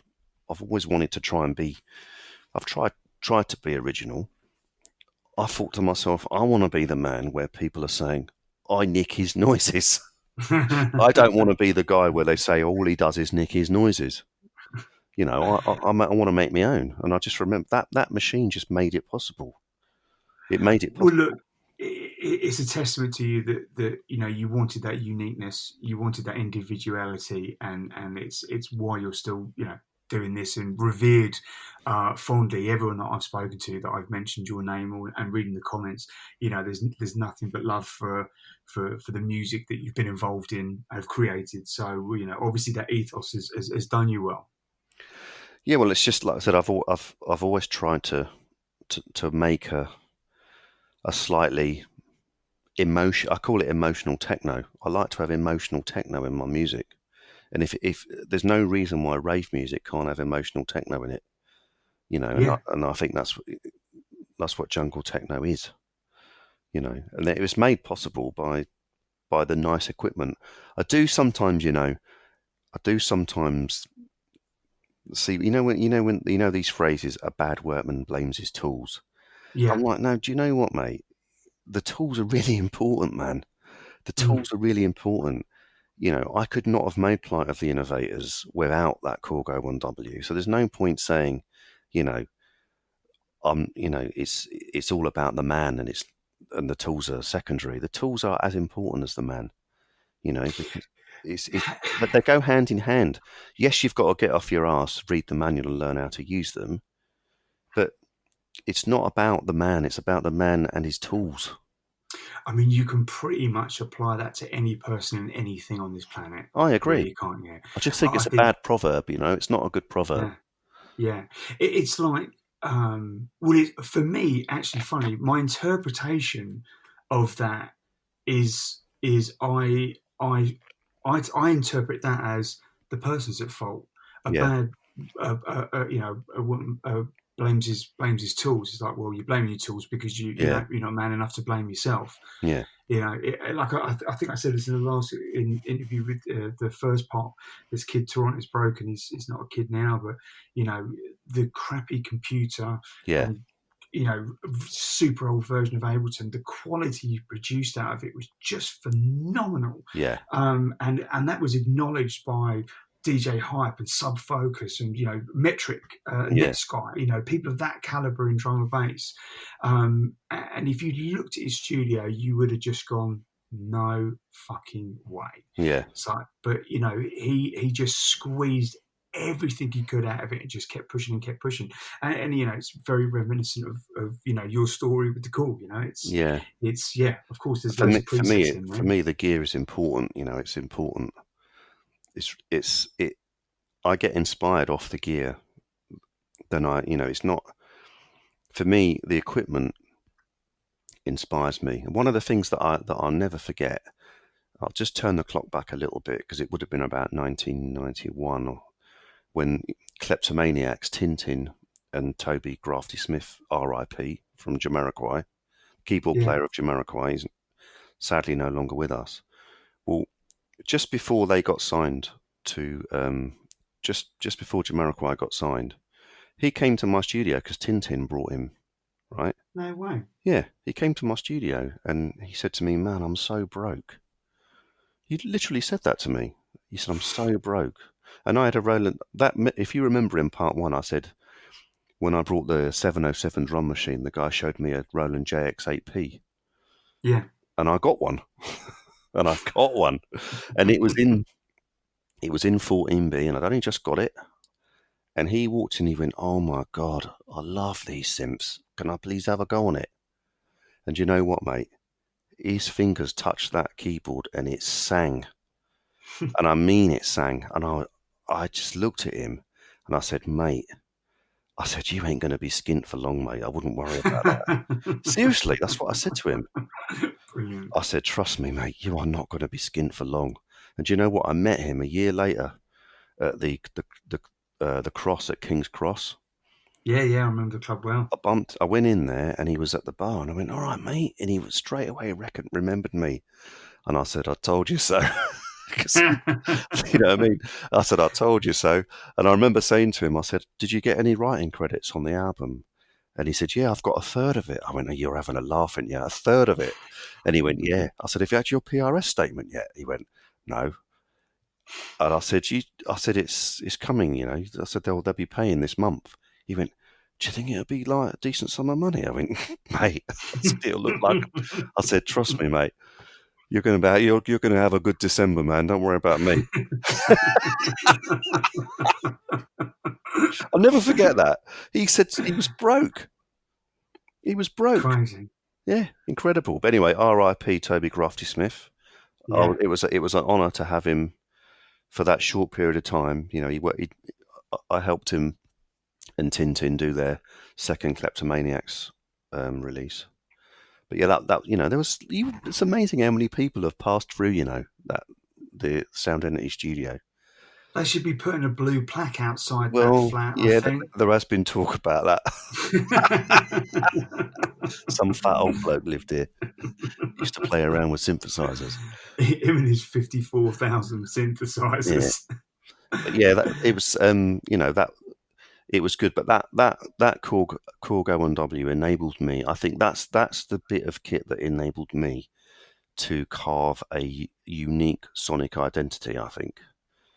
I've always wanted to try and be, I've tried to be original. I thought to myself, I want to be the man where people are saying, I nick his noises. I don't want to be the guy where they say all he does is nick his noises. You know, I want to make my own. And I just remember that machine just made it possible. It made it Well, look, possible. it's a testament to you that you wanted that uniqueness, you wanted that individuality, and it's why you're still doing this and revered fondly. Everyone that I've spoken to, that I've mentioned your name and reading the comments, there's nothing but love for the music that you've been involved in, have created. So obviously that ethos has done you well. Yeah, well, it's just like I said. I've always tried to make a slightly emotion. I call it emotional techno. I like to have emotional techno in my music. And if there's no reason why rave music can't have emotional techno in it, you know, Yeah. and I think that's what jungle techno is, you know, and it was made possible by the nice equipment. I do sometimes, I do sometimes see, when these phrases, a bad workman blames his tools. I'm Yeah. like, no, do you know what, mate? The tools are really important, man. The Mm. tools are really important. You know, I could not have made Plight of the Innovators without that Corgo 1W. So there's no point saying, you know, it's all about the man and the tools are secondary. The tools are as important as the man, you know, because but they go hand in hand. Yes, you've got to get off your ass, read the manual and learn how to use them, but it's not about the man, it's about the man and his tools. I mean, you can pretty much apply that to any person and anything on this planet, I agree. really, can't you? I just think I it's a think, bad proverb, you know, it's not a good proverb. yeah, yeah. It's like, for me, actually, funny. My interpretation of that is I interpret that as the person's at fault. A Yeah, bad, a woman blames his tools. It's like, well, you're blaming your tools because yeah, you're not man enough to blame yourself. yeah, Like I think I said this in the last interview with the first part. This kid Toronto's broken. He's not a kid now, but the crappy computer yeah, and super old version of Ableton. The quality you produced out of it was just phenomenal, yeah, and that was acknowledged by DJ Hype and Sub Focus and Metric, yeah, Netsky, people of that caliber in drum and bass. And if you looked at his studio, you would have just gone, no fucking way. yeah. So, but he just squeezed everything he could out of it and just kept pushing and kept pushing. And it's very reminiscent of your story with the call. Yeah. It's yeah. Of course, there's loads of presets in For there. me, the gear is important. You know, it's important. It. I get inspired off the gear. Then it's not for me. The equipment inspires me. And one of the things that I'll never forget. I'll just turn the clock back a little bit because it would have been about 1991 or when Kleptomaniacs, Tintin, and Toby Grafty Smith, R.I.P. from Jamiroquai, keyboard Yeah, player of Jamiroquai, is sadly no longer with us. Well, just before they got signed to, just before Jamiroquai got signed, he came to my studio because Tintin brought him, right? no way. Yeah, he came to my studio and he said to me, "Man, I'm so broke. He literally said that to me. He said, "I'm so broke." And I had a Roland. If you remember in part one, I said when I brought the 707 drum machine, the guy showed me a Roland JX8P, Yeah. and I got one, and I got one, and it was in 14B, and I'd only just got it. And he walked in, he went, "Oh my God, I love these synths. Can I please have a go on it?" And you know what, mate? His fingers touched that keyboard and it sang. And I mean it sang. And I just looked at him and I said, "Mate," I said, "you ain't going to be skint for long, mate. I wouldn't worry about that." Seriously, that's what I said to him. Brilliant. I said, "Trust me, mate, you are not going to be skint for long." And do you know what? I met him a year later at the Cross at King's Cross. Yeah, I remember the club well. I went in there and he was at the bar and I went, "All right, mate." And he was straight away remembered me. And I said, "I told you so." 'Cause, you know what I mean? I said, "I told you so." And I remember saying to him, I said, "Did you get any writing credits on the album?" And he said, "Yeah, I've got a third of it." I went, "Oh, you're having a laugh, ain't you? A third of it?" And he went, "Yeah." I said, "Have you had your PRS statement yet?" He went, "No." And I said, it's coming, you know." I said, they'll be paying this month." He went, "Do you think it'll be like a decent sum of money?" I went, "Mate," I said, "it'll look like." I said, "Trust me, mate. You're going to have a good December, man. Don't worry about me." I'll never forget that. He said he was broke. He was broke. Crazy. Yeah, incredible. But anyway, R.I.P. Toby Crafty Smith. Yeah. It was an honour to have him for that short period of time. You know, I helped him and Tintin do their second Kleptomaniacs release. But yeah, that you know, it's amazing how many people have passed through. You know, the Sound Entity studio. They should be putting a blue plaque outside that Well, flat, I yeah, think. there has been talk about that. Some fat old bloke lived here. Used to play around with synthesizers. Him and his 54,000 Yeah, synthesizers. but yeah, it was you know, that it was good. But that Korg O1W enabled me. I think that's the bit of kit that enabled me to carve a unique sonic identity. I think.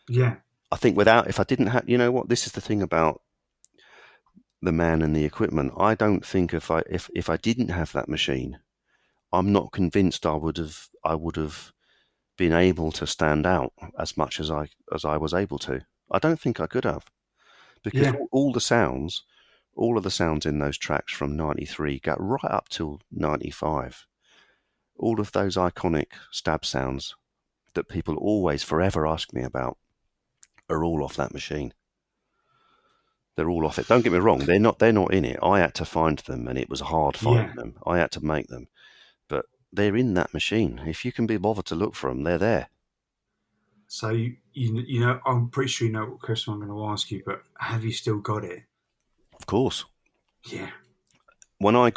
Yeah. If I didn't have, you know what, this is the thing about the man and the equipment. I don't think if I didn't have that machine, I'm not convinced I would have been able to stand out as much as I was able to. I don't think I could have, because Yeah. all of the sounds in those tracks from '93 got right up till '95. All of those iconic stab sounds that people always forever ask me about are all off that machine. They're all off it. Don't get me wrong, they're not in it. I had to find them and it was hard finding Yeah. them. I had to make them. But they're in that machine. If you can be bothered to look for them, they're there. So, you know, I'm pretty sure you know what question I'm going to ask you, but have you still got it? Of course. Yeah. When I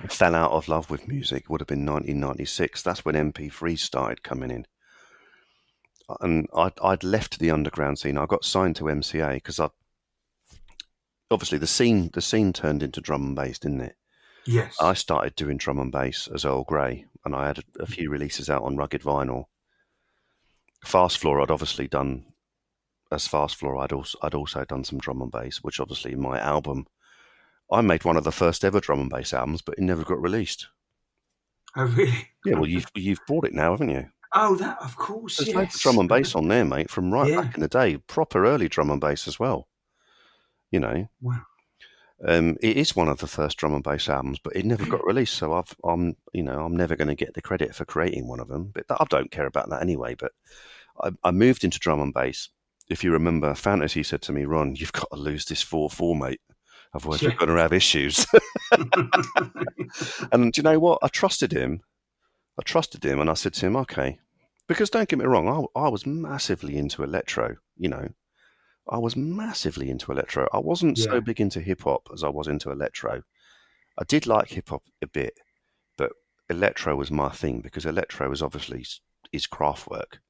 fell out of love with music, it would have been 1996. That's when MP3s started coming in. And I'd left the underground scene. I got signed to MCA because obviously the scene turned into drum and bass, didn't it? Yes. I started doing drum and bass as Earl Grey, and I had a few releases out on rugged vinyl. Fast Floor, I'd obviously done as Fast Floor. I'd also done some drum and bass, which obviously my album. I made one of the first ever drum and bass albums, but it never got released. Oh, really? Yeah, well, you've bought it now, haven't you? Oh, that, of course, There's loads of yes. drum and bass on there, mate, from right Yeah. back in the day. Proper early drum and bass as well. You know, Wow. it is one of the first drum and bass albums, but it never got released. So I'm never going to get the credit for creating one of them. But I don't care about that anyway. But I moved into drum and bass. If you remember, Fantasy said to me, "Ron, you've got to lose this 4/4, mate. Otherwise, we're Yeah. going to have issues." And do you know what? I trusted him, and I said to him, "Okay." Because don't get me wrong, I was massively into electro, you know. I was massively into electro. I wasn't so Yeah. big into hip hop as I was into electro. I did like hip hop a bit, but electro was my thing because electro is obviously is craft work.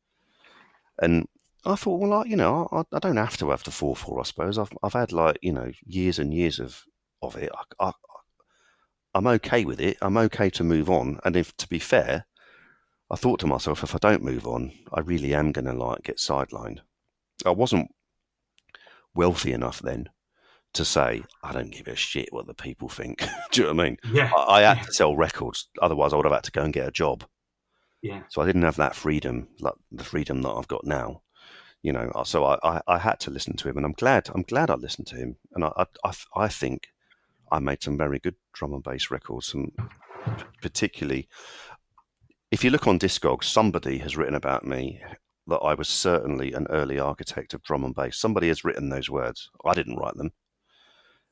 And I thought, well, I don't have to have the 4/4. I suppose I've had years and years of it. I'm okay with it. I'm okay to move on. And if to be fair, I thought to myself, if I don't move on, I really am going to like get sidelined. I wasn't wealthy enough then to say, I don't give a shit what the people think. Do you know what I mean? Yeah. I had Yeah. to sell records, otherwise I would have had to go and get a job. Yeah. So I didn't have that freedom, like the freedom that I've got now. You know, so I had to listen to him, and I'm glad I listened to him, and I think I made some very good drum and bass records, and particularly if you look on Discogs, somebody has written about me that I was certainly an early architect of drum and bass. Somebody has written those words. I didn't write them,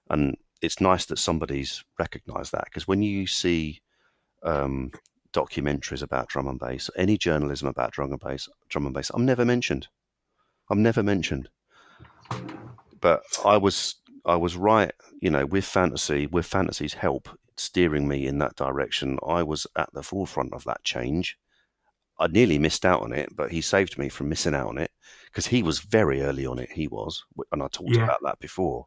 and it's nice that somebody's recognised that, because when you see documentaries about drum and bass, any journalism about drum and bass, I'm never mentioned. But I was right, you know, with fantasy's help steering me in that direction. I was at the forefront of that change. I nearly missed out on it, but he saved me from missing out on it, because he was very early on it. He was, and I talked Yeah. about that before.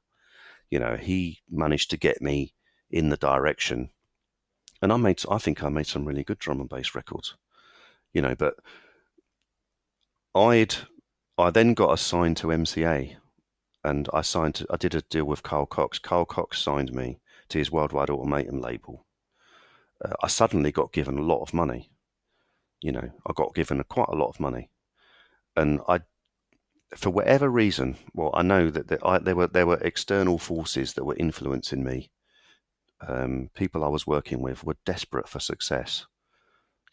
You know, he managed to get me in the direction, and I think I made some really good drum and bass records. You know, but I then got assigned to MCA, and I did a deal with Carl Cox. Carl Cox signed me to his Worldwide Automatum label. I suddenly got given a lot of money. You know, I got given quite a lot of money, and for whatever reason, well, I know that there were external forces that were influencing me. People I was working with were desperate for success.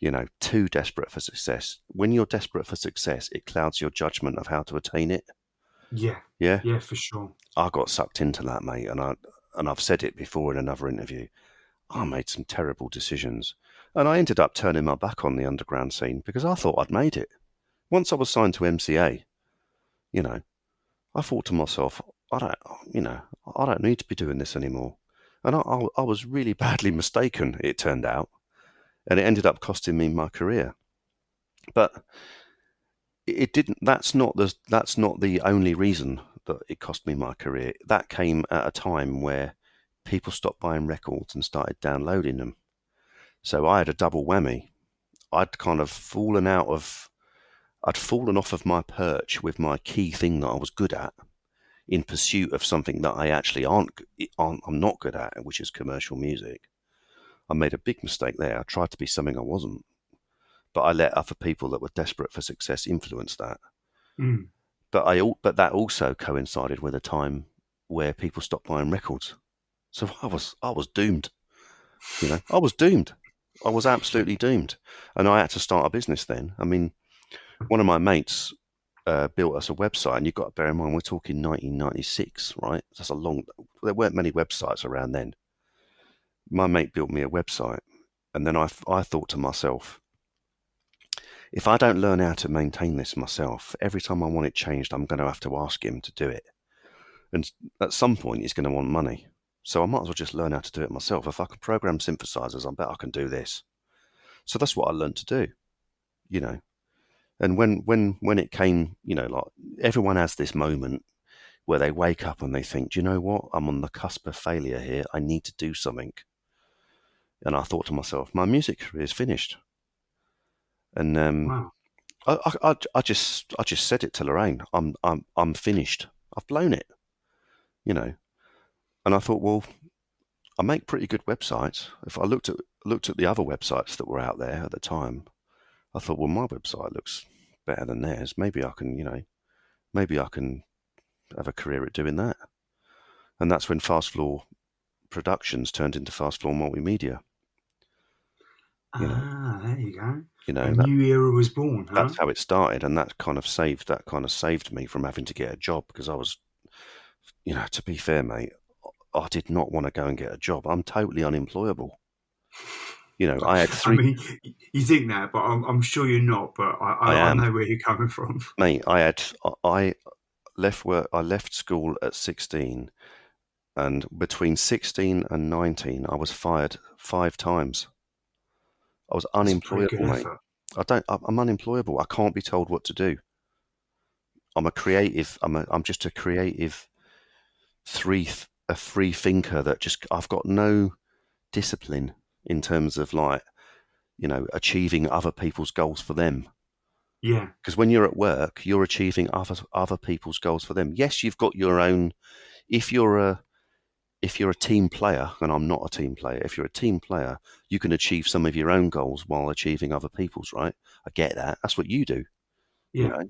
You know, too desperate for success. When you're desperate for success, it clouds your judgment of how to attain it. Yeah. Yeah, Yeah, for sure. I got sucked into that, mate, and I've said it before in another interview. I made some terrible decisions, and I ended up turning my back on the underground scene because I thought I'd made it. Once I was signed to MCA, you know, I thought to myself, I don't need to be doing this anymore. And I was really badly mistaken, it turned out, and it ended up costing me my career. But it didn't. That's not the only reason that it cost me my career. That came at a time where people stopped buying records and started downloading them. So I had a double whammy. I'd kind of I'd fallen off of my perch with my key thing that I was good at, in pursuit of something that I actually I'm not good at, which is commercial music. I made a big mistake there. I tried to be something I wasn't, but I let other people that were desperate for success influence that. Mm. But that also coincided with a time where people stopped buying records. So I was doomed. You know, I was doomed. I was absolutely doomed, and I had to start a business then. I mean, one of my mates built us a website, and you've got to bear in mind we're talking 1996, right? That's a long. There weren't many websites around then. My mate built me a website, and then I thought to myself, if I don't learn how to maintain this myself, every time I want it changed, I'm going to have to ask him to do it, and at some point he's going to want money. So I might as well just learn how to do it myself. If I can program synthesizers, I bet I can do this. So that's what I learned to do, you know. And when it came, you know, like everyone has this moment where they wake up and they think, do you know what? I'm on the cusp of failure here. I need to do something. And I thought to myself, my music career is finished. And Wow. I just said it to Lorraine. I'm finished. I've blown it, you know. And I thought, well, I make pretty good websites. If I looked at the other websites that were out there at the time, I thought, well, my website looks better than theirs. Maybe I can, you know, maybe I can have a career at doing that. And that's when Fast Floor Productions turned into Fast Floor Multimedia. You know, There you go. A that new era was born, huh? that's how it started, and that kind of saved me from having to get a job, because I was, you know, to be fair, mate, I did not want to go and get a job. I'm totally unemployable. You know, I had I three. mean, you think that, but I'm sure you're not. But I I am, know where you're coming from. mate. I left work. I left school at 16, and between 16 and 19, I was fired 5 times. I was That's a pretty good unemployable, mate. effort. I'm unemployable. I can't be told what to do. I'm a creative. I'm just a creative a free thinker that just I've got no discipline in terms of like achieving other people's goals for them. Yeah. Because when you're at work, you're achieving other people's goals for them. Yes, you've got your own. If you're a team player, and I'm not a team player, if you're a team player, you can achieve some of your own goals while achieving other people's. Right? I get that. That's what you do. You Yeah. know,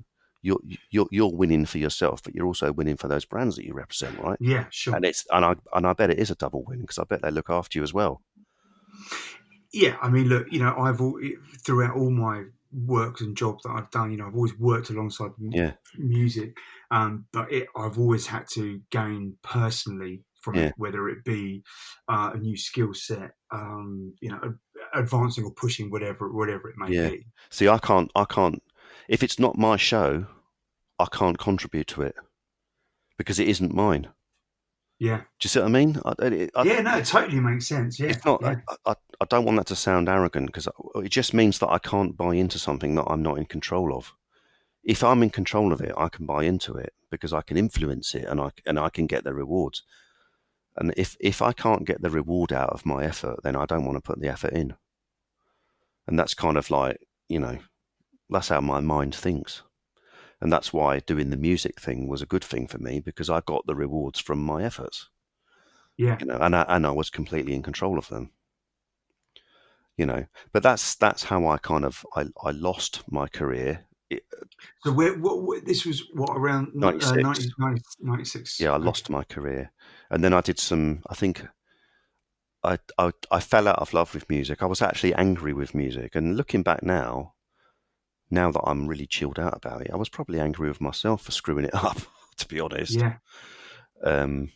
you're winning for yourself, but you're also winning for those brands that you represent, right? Yeah. Sure. And I bet it is a double win because I bet they look after you as well. Yeah, I mean, look, throughout all my works and jobs that I've done, I've always worked alongside Yeah, music, but I've always had to gain personally from yeah, it, whether it be a new skill set, advancing or pushing, whatever it may yeah. be. See, I can't. If it's not my show, I can't contribute to it because it isn't mine. Yeah, Do you see what I mean? yeah, no, it totally makes sense. Yeah, It's not. yeah, I don't want that to sound arrogant because it just means that I can't buy into something that I'm not in control of. If I'm in control of it, I can buy into it because I can influence it and I can get the rewards. And if I can't get the reward out of my effort, then I don't want to put the effort in. And that's kind of like, that's how my mind thinks. And that's why doing the music thing was a good thing for me because I got the rewards from my efforts, yeah. and I was completely in control of them, But that's how I lost my career. So what this was around 96. 96? Yeah, I Okay. lost my career. And then I did I think I fell out of love with music. I was actually angry with music. And looking back now that I'm really chilled out about it, I was probably angry with myself for screwing it up, to be honest. Yeah, Um,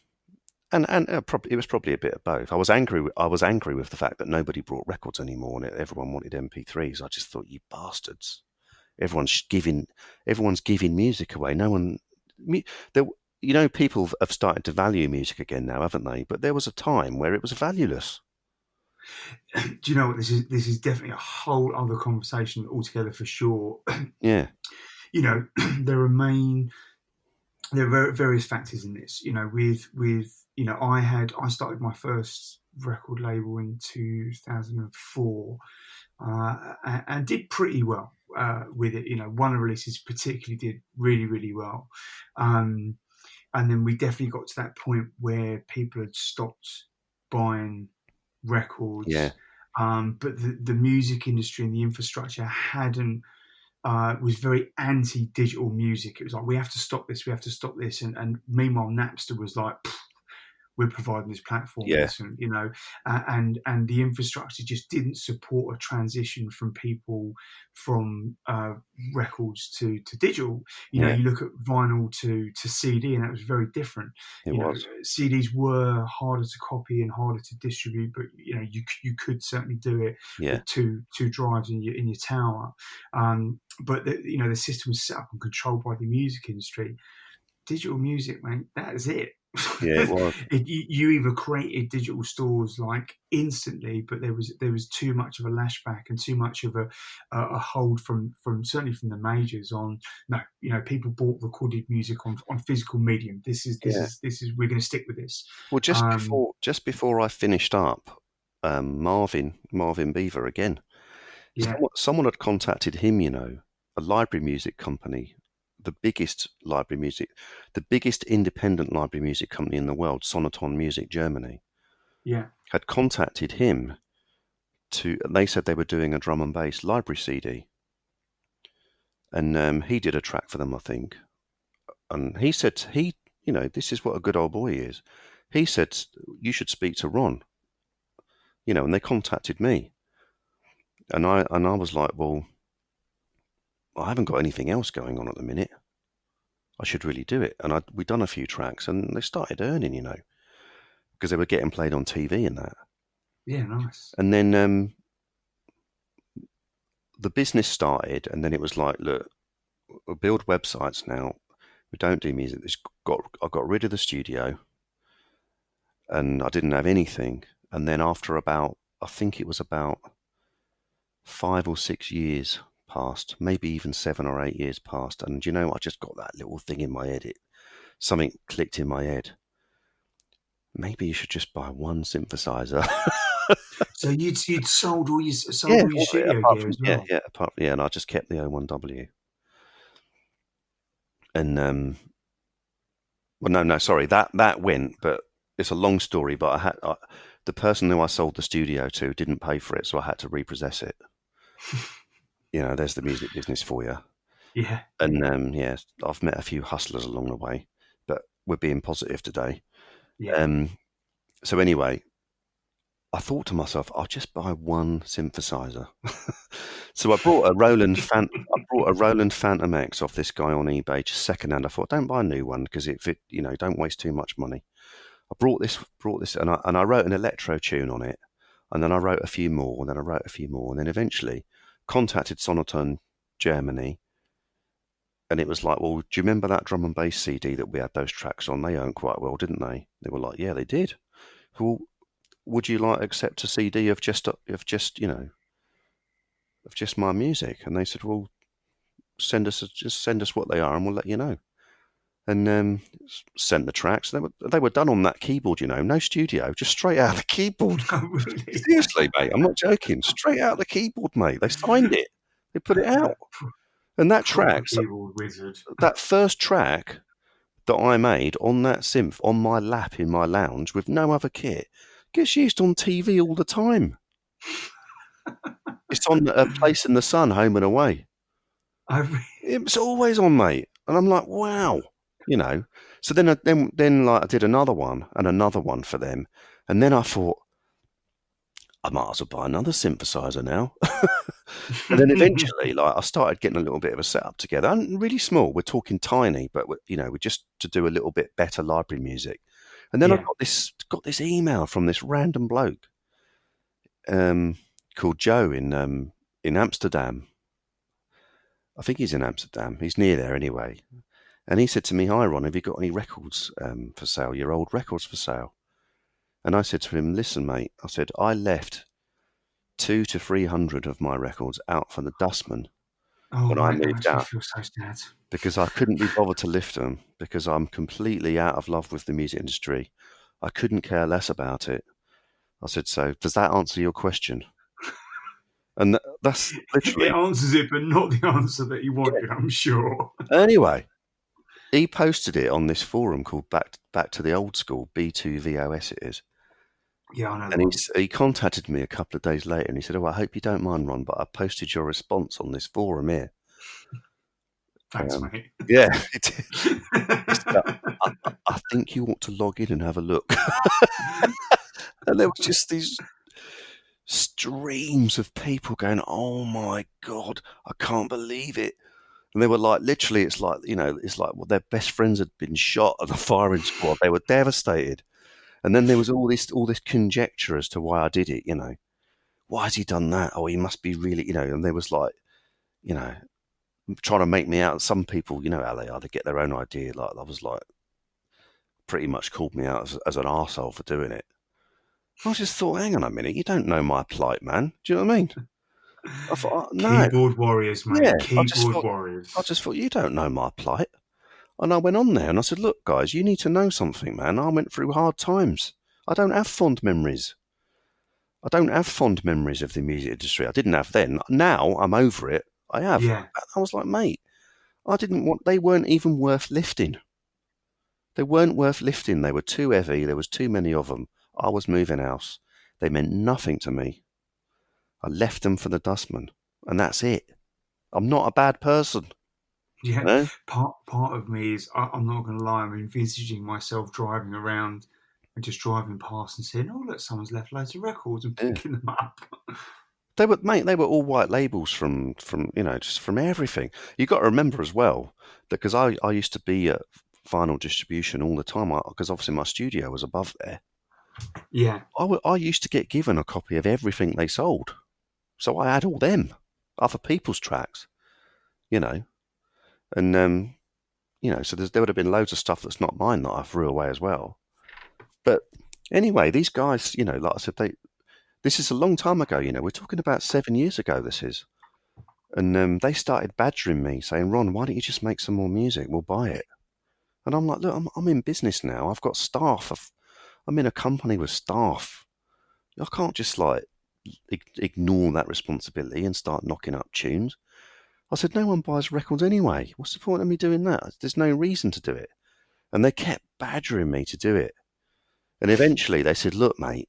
and probably it was probably a bit of both. I was angry with the fact that nobody brought records anymore, and everyone wanted MP3s. I just thought, you bastards! Everyone's giving music away. No one, there, people have started to value music again now, haven't they? But there was a time where it was valueless. do you know what this is definitely a whole other conversation altogether for sure. Yeah, There remain there are various factors in this. I started my first record label in 2004, and did pretty well with it. One of the releases particularly did really, really well. Um, and then we definitely got to that point where people had stopped buying yeah, records, but the music industry and the infrastructure hadn't was very anti-digital music. It was like, we have to stop this, we have to stop this, and meanwhile Napster was like, we're providing this platform, yeah, listen, and the infrastructure just didn't support a transition from people from records to digital. yeah. You look at vinyl to CD, and that was very different. It was. CDs were harder to copy and harder to distribute, but you could certainly do it Yeah, with two drives in your tower. But the system was set up and controlled by the music industry. Digital music, mate, that is it. yeah, it was. You either created digital stores like instantly, but there was too much of a lashback and too much of a hold from certainly from the majors on, no, people bought recorded music on physical medium. This is Yeah. we're going to stick with this. Well, Um, just before I finished up, Marvin Beaver again. yeah, Someone had contacted him, a library music company, the biggest independent library music company in the world, Sonaton Music Germany, yeah, had contacted him and they said they were doing a drum and bass library CD. And he did a track for them, I think. And he said, this is what a good old boy is. He said, you should speak to Ron, and they contacted me. And I was like, well, I haven't got anything else going on at the minute. I should really do it. And we'd done a few tracks and they started earning, because they were getting played on TV and that. yeah, nice. And then the business started, and then it was like, look, we'll build websites now. We don't do music. I got rid of the studio and I didn't have anything. And then after I think it was about 5 or 6 years passed, maybe even 7 or 8 years passed. And I just got that little thing in my head. Something clicked in my head. maybe you should just buy one synthesizer. So you'd sold all your studio apart gear from as well. and I just kept the O1W. And well, no, sorry, that went, but it's a long story. But the person who I sold the studio to didn't pay for it, so I had to repossess it. There's the music business for you. Yeah. And I've met a few hustlers along the way, but we're being positive today. Yeah. So anyway, I thought to myself, I'll just buy one synthesizer. So I brought a Roland Phantom X off this guy on eBay, just secondhand. I thought, don't buy a new one because don't waste too much money. I brought this, and I wrote an electro tune on it, and then I wrote a few more, and then I wrote a few more, and then eventually contacted Sonotone Germany, and it was like, well, do you remember that drum and bass CD that we had those tracks on? They earned quite well, didn't they? They were like, yeah, they did. Well, would you like to accept a CD of just my music? And they said, well, send us what they are, and we'll let you know. And sent the tracks. They were done on that keyboard, no studio, just straight out of the keyboard. Oh, really? Seriously, mate, I'm not joking. Straight out of the keyboard, mate. They signed it. They put it out. And that Proper track, keyboard wizard. that first track that I made on that synth on my lap in my lounge with no other kit gets used on TV all the time. It's on A Place in the Sun, Home and Away. It's always on, mate. And I'm like, wow, So then I did another one and another one for them, and then I thought I might as well buy another synthesizer now. And then eventually, I started getting a little bit of a setup together, and really small. We're talking tiny, but we're just to do a little bit better library music. And then I got this email from this random bloke called Joe in Amsterdam. I think he's in Amsterdam. He's near there anyway. And he said to me, hi, Ron, have you got any records for sale, your old records for sale? And I said to him, listen, mate, I said, I left 200 to 300 of my records out for the dustman when I moved out. I feel so sad. Because I couldn't be bothered to lift them, because I'm completely out of love with the music industry. I couldn't care less about it. I said, so does that answer your question? And that's literally... It answers it, but not the answer that you wanted, I'm sure. Anyway, he posted it on this forum called Back to the Old School, B2VOS it is. Yeah, I know. And he contacted me a couple of days later, and he said, I hope you don't mind, Ron, but I posted your response on this forum here. Thanks, mate. Yeah, it did. I think you ought to log in and have a look. And there was just these streams of people going, oh my God, I can't believe it. And they were like, literally, it's like their best friends had been shot at the firing squad. They were devastated. And then there was all this conjecture as to why I did it, Why has he done that? Oh, he must be really, and there was like, trying to make me out. Some people, how they are, they get their own idea. Like, I was like, pretty much called me out as an arsehole for doing it. I just thought, hang on a minute, you don't know my plight, man. Do you know what I mean? I thought, no. Keyboard warriors, mate. Yeah, Keyboard warriors. I just thought, you don't know my plight. And I went on there and I said, look, guys, you need to know something, man. I went through hard times. I don't have fond memories. I don't have fond memories of the music industry. I didn't have then. Now I'm over it. I have. Yeah. I was like, mate, they weren't even worth lifting. They weren't worth lifting. They were too heavy. There was too many of them. I was moving house. They meant nothing to me. I left them for the dustman, and that's it. I'm not a bad person. Yeah. No? Part of me is, I'm not going to lie, I'm envisaging myself driving around and just driving past and saying, oh, look, someone's left loads of records and picking them up. They were all white labels from just from everything. You got to remember as well that, because I used to be at vinyl distribution all the time, because obviously my studio was above there. Yeah. I used to get given a copy of everything they sold. So I had all them, other people's tracks, And, so there would have been loads of stuff that's not mine that I threw away as well. But anyway, these guys, like I said, this is a long time ago, we're talking about 7 years ago, this is. And they started badgering me, saying, Ron, why don't you just make some more music? We'll buy it. And I'm like, look, I'm in business now. I've got staff. I'm in a company with staff. I can't just like ignore that responsibility and start knocking up tunes. I said, no one buys records anyway. What's the point of me doing that? There's no reason to do it. And they kept badgering me to do it. And eventually they said, look, mate,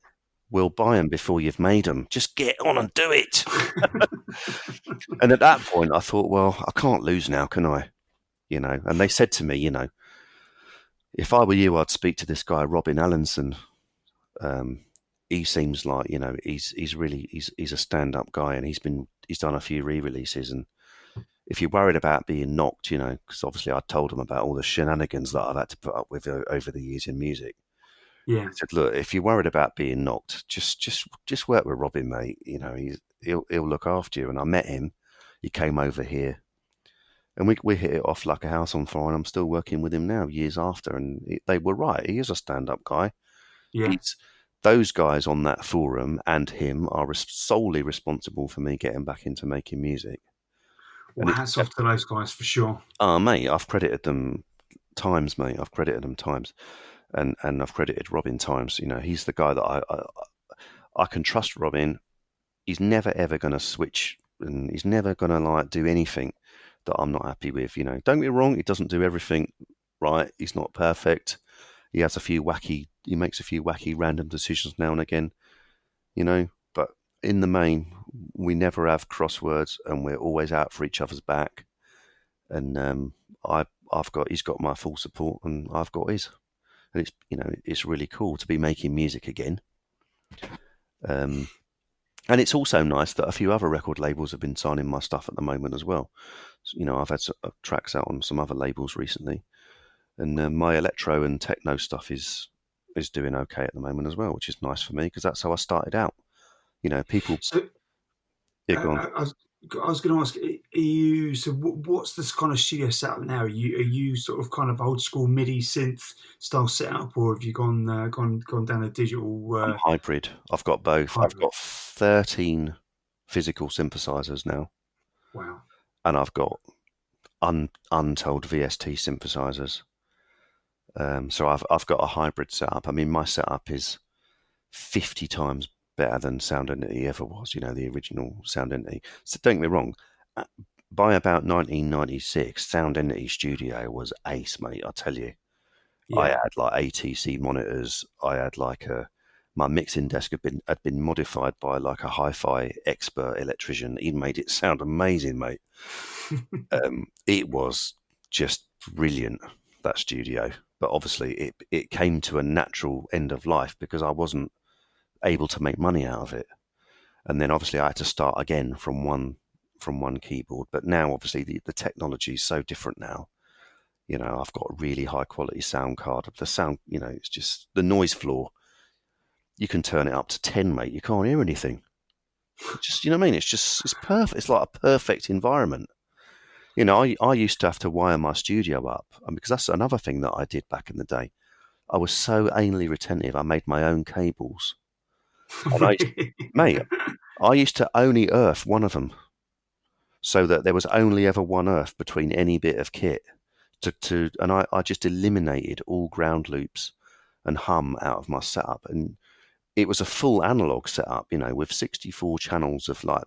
we'll buy them before you've made them. Just get on and do it. And at that point, I thought, well, I can't lose now, can I? You know, and they said to me, you know, if I were you, I'd speak to this guy, Robin Allenson. He seems like, you know, he's a stand-up guy, and he's done a few re-releases. And if you're worried about being knocked, you know, because obviously I told him about all the shenanigans that I've had to put up with over the years in music. Yeah. I said, look, if you're worried about being knocked, just work with Robin, mate. You know, he'll look after you. And I met him. He came over here, and we hit it off like a house on fire. And I'm still working with him now, years after. And they were right. He is a stand-up guy. Yeah. Those guys on that forum and him are solely responsible for me getting back into making music. Well, hats off to those guys for sure. Mate, I've credited them times, mate. I've credited them times, and I've credited Robin times. You know, he's the guy that I can trust. Robin, he's never ever going to switch, and he's never going to like do anything that I'm not happy with. You know, don't get me wrong, he doesn't do everything right. He's not perfect. He makes a few wacky random decisions now and again, you know, but in the main, we never have crosswords, and we're always out for each other's back. And he's got my full support, and I've got his. And it's, you know, it's really cool to be making music again. And it's also nice that a few other record labels have been signing my stuff at the moment as well. So, you know, I've had tracks out on some other labels recently. And my electro and techno stuff is doing okay at the moment as well, which is nice for me because that's how I started out. You know, people. So, Go on. I was going to ask, are you? So, what's this kind of studio setup now? Are you sort of kind of old school MIDI synth style setup, or have you gone down a digital? I'm hybrid. I've got both. Hybrid. I've got 13 physical synthesizers now. Wow. And I've got untold VST synthesizers. So I've got a hybrid setup. I mean, my setup is 50 times better than Sound Entity ever was, you know, the original Sound Entity. So don't get me wrong, by about 1996, Sound Entity Studio was ace, mate, I tell you. Yeah. I had like ATC monitors. I had like my mixing desk had been modified by like a hi-fi expert electrician. He made it sound amazing, mate. It was just brilliant, that studio. But obviously it came to a natural end of life because I wasn't able to make money out of it. And then obviously I had to start again from one keyboard. But now obviously the technology is so different now. You know, I've got a really high quality sound card. The sound, you know, it's just the noise floor. You can turn it up to 10, mate. You can't hear anything. Just, you know what I mean? It's perfect. It's like a perfect environment. You know, I used to have to wire my studio up, and because that's another thing that I did back in the day. I was so anally retentive, I made my own cables. And mate, I used to only earth one of them so that there was only ever one earth between any bit of kit. And I just eliminated all ground loops and hum out of my setup. And it was a full analog setup, you know, with 64 channels of like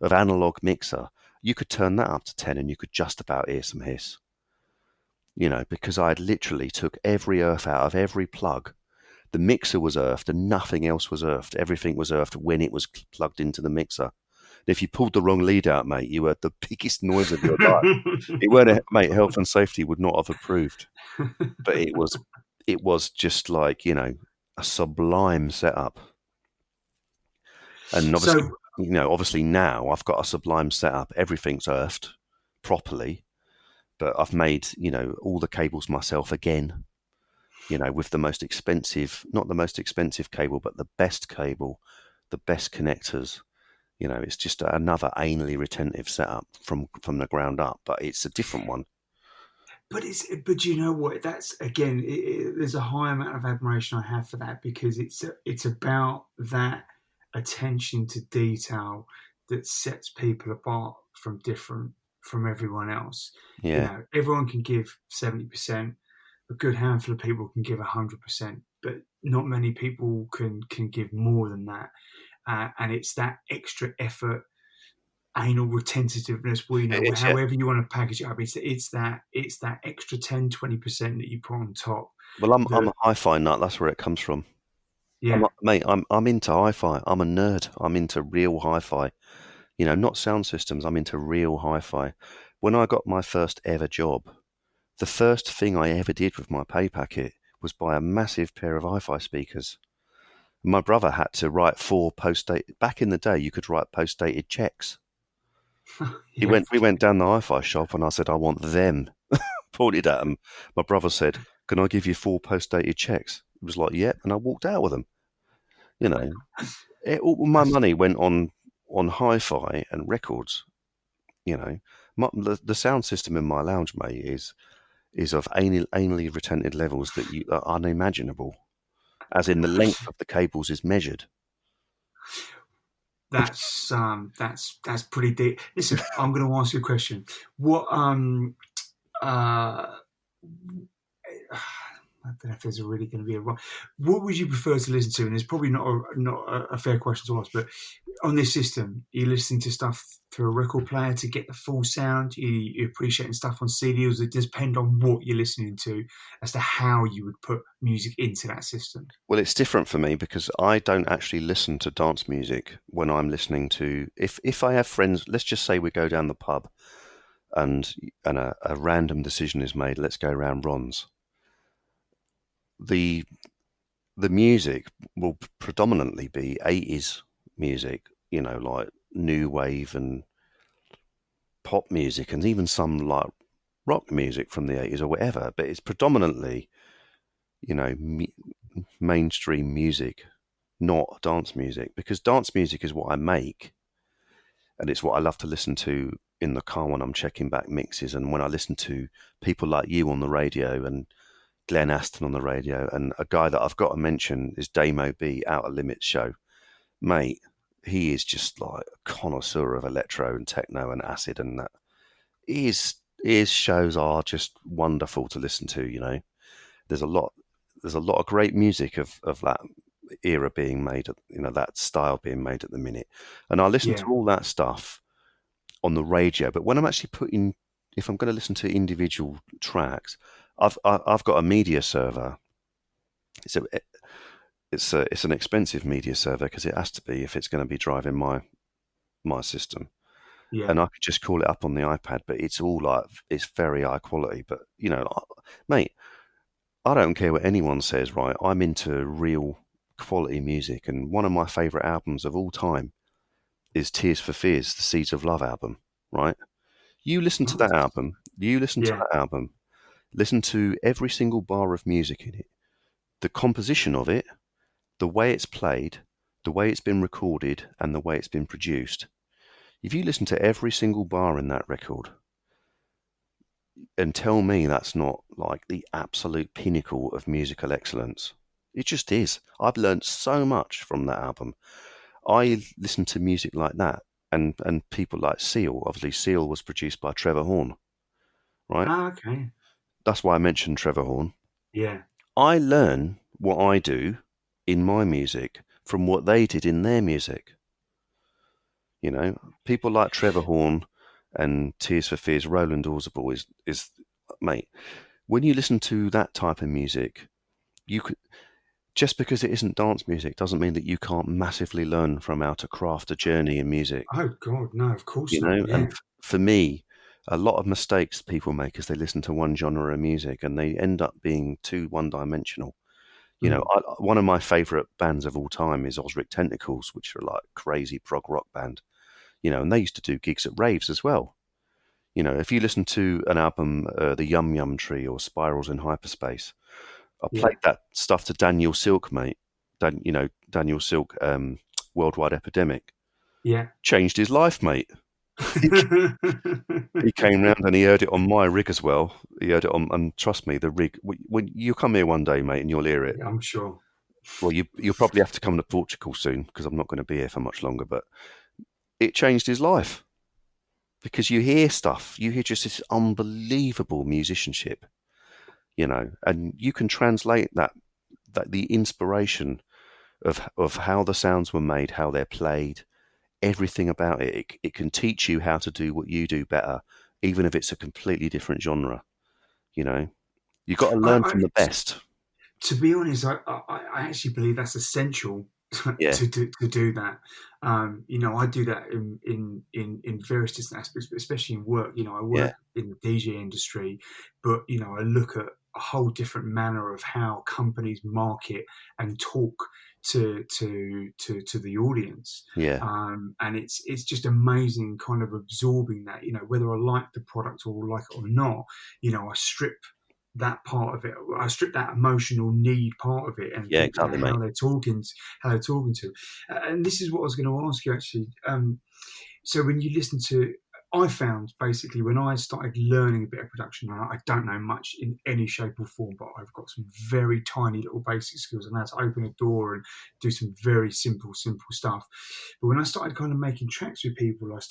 analog mixer. You could turn that up to 10 and you could just about hear some hiss. You know, because I had literally took every earth out of every plug. The mixer was earthed and nothing else was earthed. Everything was earthed when it was plugged into the mixer. And if you pulled the wrong lead out, mate, you heard the biggest noise of your life. It weren't, mate, health and safety would not have approved. But it was just like, you know, a sublime setup. And obviously, you know, obviously now I've got a sublime setup. Everything's earthed properly. But I've made, you know, all the cables myself again, you know, with the most expensive, not the most expensive cable, but the best cable, the best connectors. You know, it's just another anally retentive setup from the ground up, but it's a different one. But you know what? That's again, there's a high amount of admiration I have for that because it's about that attention to detail that sets people apart from everyone else. Yeah. You know, everyone can give 70%. A good handful of people can give 100%, but not many people can give more than that, and it's that extra effort, anal retentativeness. Well, It is, yeah. however you want to package it up, it's that extra 10-20% that you put on top. Well, I'm That a hi-fi nut. That's where it comes from. yeah, Mate, I'm into hi-fi. I'm a nerd. I'm into real hi-fi. Not sound systems. I'm into real hi-fi. When I got my first ever job, the first thing I ever did with my pay packet was buy a massive pair of hi-fi speakers. My brother had to write 4 post-date. Back in the day, you could write post-dated checks. yeah. We went down the hi-fi shop and I said, I want them. Pointed at them. My brother said, can I give you 4 post-dated checks? It was like, yep. And I walked out with them. You know, all my money went on hi-fi and records. The sound system in my lounge, mate, is of anally retentive levels that are unimaginable, as in the length of the cables is measured. That's pretty deep. Listen, I'm going to ask you a question. What I don't know if there's really going to be a right. What would you prefer to listen to? And it's probably not a fair question to ask, but on this system, you're listening to stuff through a record player to get the full sound. You're appreciating stuff on CDs. It depends on what you're listening to as to how you would put music into that system. Well, it's different for me because I don't actually listen to dance music when I'm listening to. If I have friends, let's just say we go down the pub, and a random decision is made. Let's go around Ron's. The music will predominantly be 80s music, like new wave and pop music, and even some like rock music from the 80s or whatever. But it's predominantly, mainstream music, not dance music, because dance music is what I make, and it's what I love to listen to in the car when I'm checking back mixes, and when I listen to people like you on the radio and Glenn Aston on the radio, and a guy that I've got to mention is Damo B, Outer Limits Show. Mate, he is just like a connoisseur of electro and techno and acid, and that. His shows are just wonderful to listen to. There's a lot of great music of that era being made, that style being made at the minute. And I listen Yeah, to all that stuff on the radio, but when I'm actually if I'm going to listen to individual tracks, I've got a media server. It's an expensive media server because it has to be if it's going to be driving my system. yeah. And I could just call it up on the iPad, but it's all it's very high quality. But mate, I don't care what anyone says, right? I'm into real quality music, and one of my favourite albums of all time is Tears for Fears, the Seeds of Love album, right? You listen to that album, Yeah. listen to every single bar of music in it, the composition of it, the way it's played, the way it's been recorded, and the way it's been produced. If you listen to every single bar in that record and tell me that's not like the absolute pinnacle of musical excellence, it just is. I've learned so much from that album. I listen to music like that, and people like Seal. Obviously, Seal was produced by Trevor Horn, right? Okay. That's why I mentioned Trevor Horn. Yeah. I learn what I do in my music from what they did in their music. People like Trevor Horn and Tears for Fears, Roland Orzabal is mate. When you listen to that type of music, you could just because it isn't dance music doesn't mean that you can't massively learn from how to craft a journey in music. Oh God, no, of course not. And Yeah. for me, a lot of mistakes people make is they listen to one genre of music and they end up being too one-dimensional. Mm. One of my favourite bands of all time is Ozric Tentacles, which are like crazy prog rock band. And they used to do gigs at raves as well. If you listen to an album, The Yum Yum Tree or Spirals in Hyperspace, I Yeah. played that stuff to Daniel Silk, mate. Daniel Silk, Worldwide Epidemic. Yeah. Changed his life, mate. He came round and he heard it on my rig as well. He heard it on, and trust me, the rig. When you come here one day, mate, and you'll hear it. Yeah, I'm sure. Well, you'll probably have to come to Portugal soon because I'm not going to be here for much longer. But it changed his life because you hear stuff. You hear just this unbelievable musicianship, and you can translate that the inspiration of how the sounds were made, how they're played, everything about it can teach you how to do what you do better, even if it's a completely different genre. You know, you've got to learn I, from the best. to be honest, I actually believe that's essential Yeah, to do that. I do that in various different aspects, but especially in work. I yeah, work in the DJ industry, but I look at a whole different manner of how companies market and talk to the audience. yeah, And it's just amazing, kind of absorbing that. Whether I like the product or like it or not, I strip that part of it. I strip that emotional need part of it and yeah, think, exactly, mate. how they're talking to. And this is what I was going to ask you actually. So when you listen to, I found basically when I started learning a bit of production, and I don't know much in any shape or form, but I've got some very tiny little basic skills and how to open a door and do some very simple stuff. But when I started kind of making tracks with people, I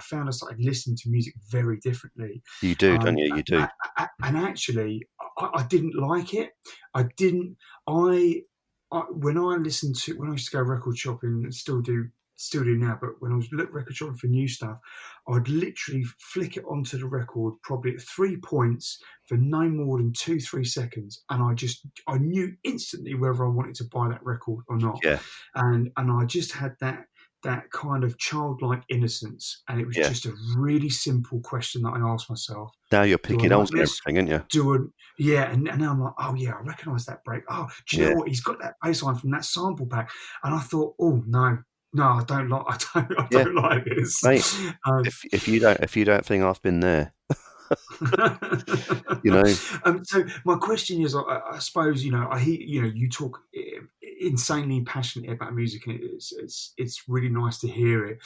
found I started listening to music very differently. You do, don't Um, you? You do. and actually, I didn't like it. I didn't. When I listened to when I used to go record shopping, and still do now. But when I was record shopping for new stuff, I'd literally flick it onto the record, probably at 3 points for no more than 2-3 seconds, and I knew instantly whether I wanted to buy that record or not. Yeah, And I just had that kind of childlike innocence, and it was yeah. just a really simple question that I asked myself: Now you're do I picking like holes in this? everything, aren't you? Yeah, and now I'm like, oh yeah, I recognise that break. Oh, do you know Yeah, what? He's got that bass line from that sample pack, and I thought, oh no, no, I don't like, I yeah, don't like this. mate. Um, If you don't think I've been there, you know, so my question is, I suppose I hear you talk insanely passionately about music, and it's really nice to hear it.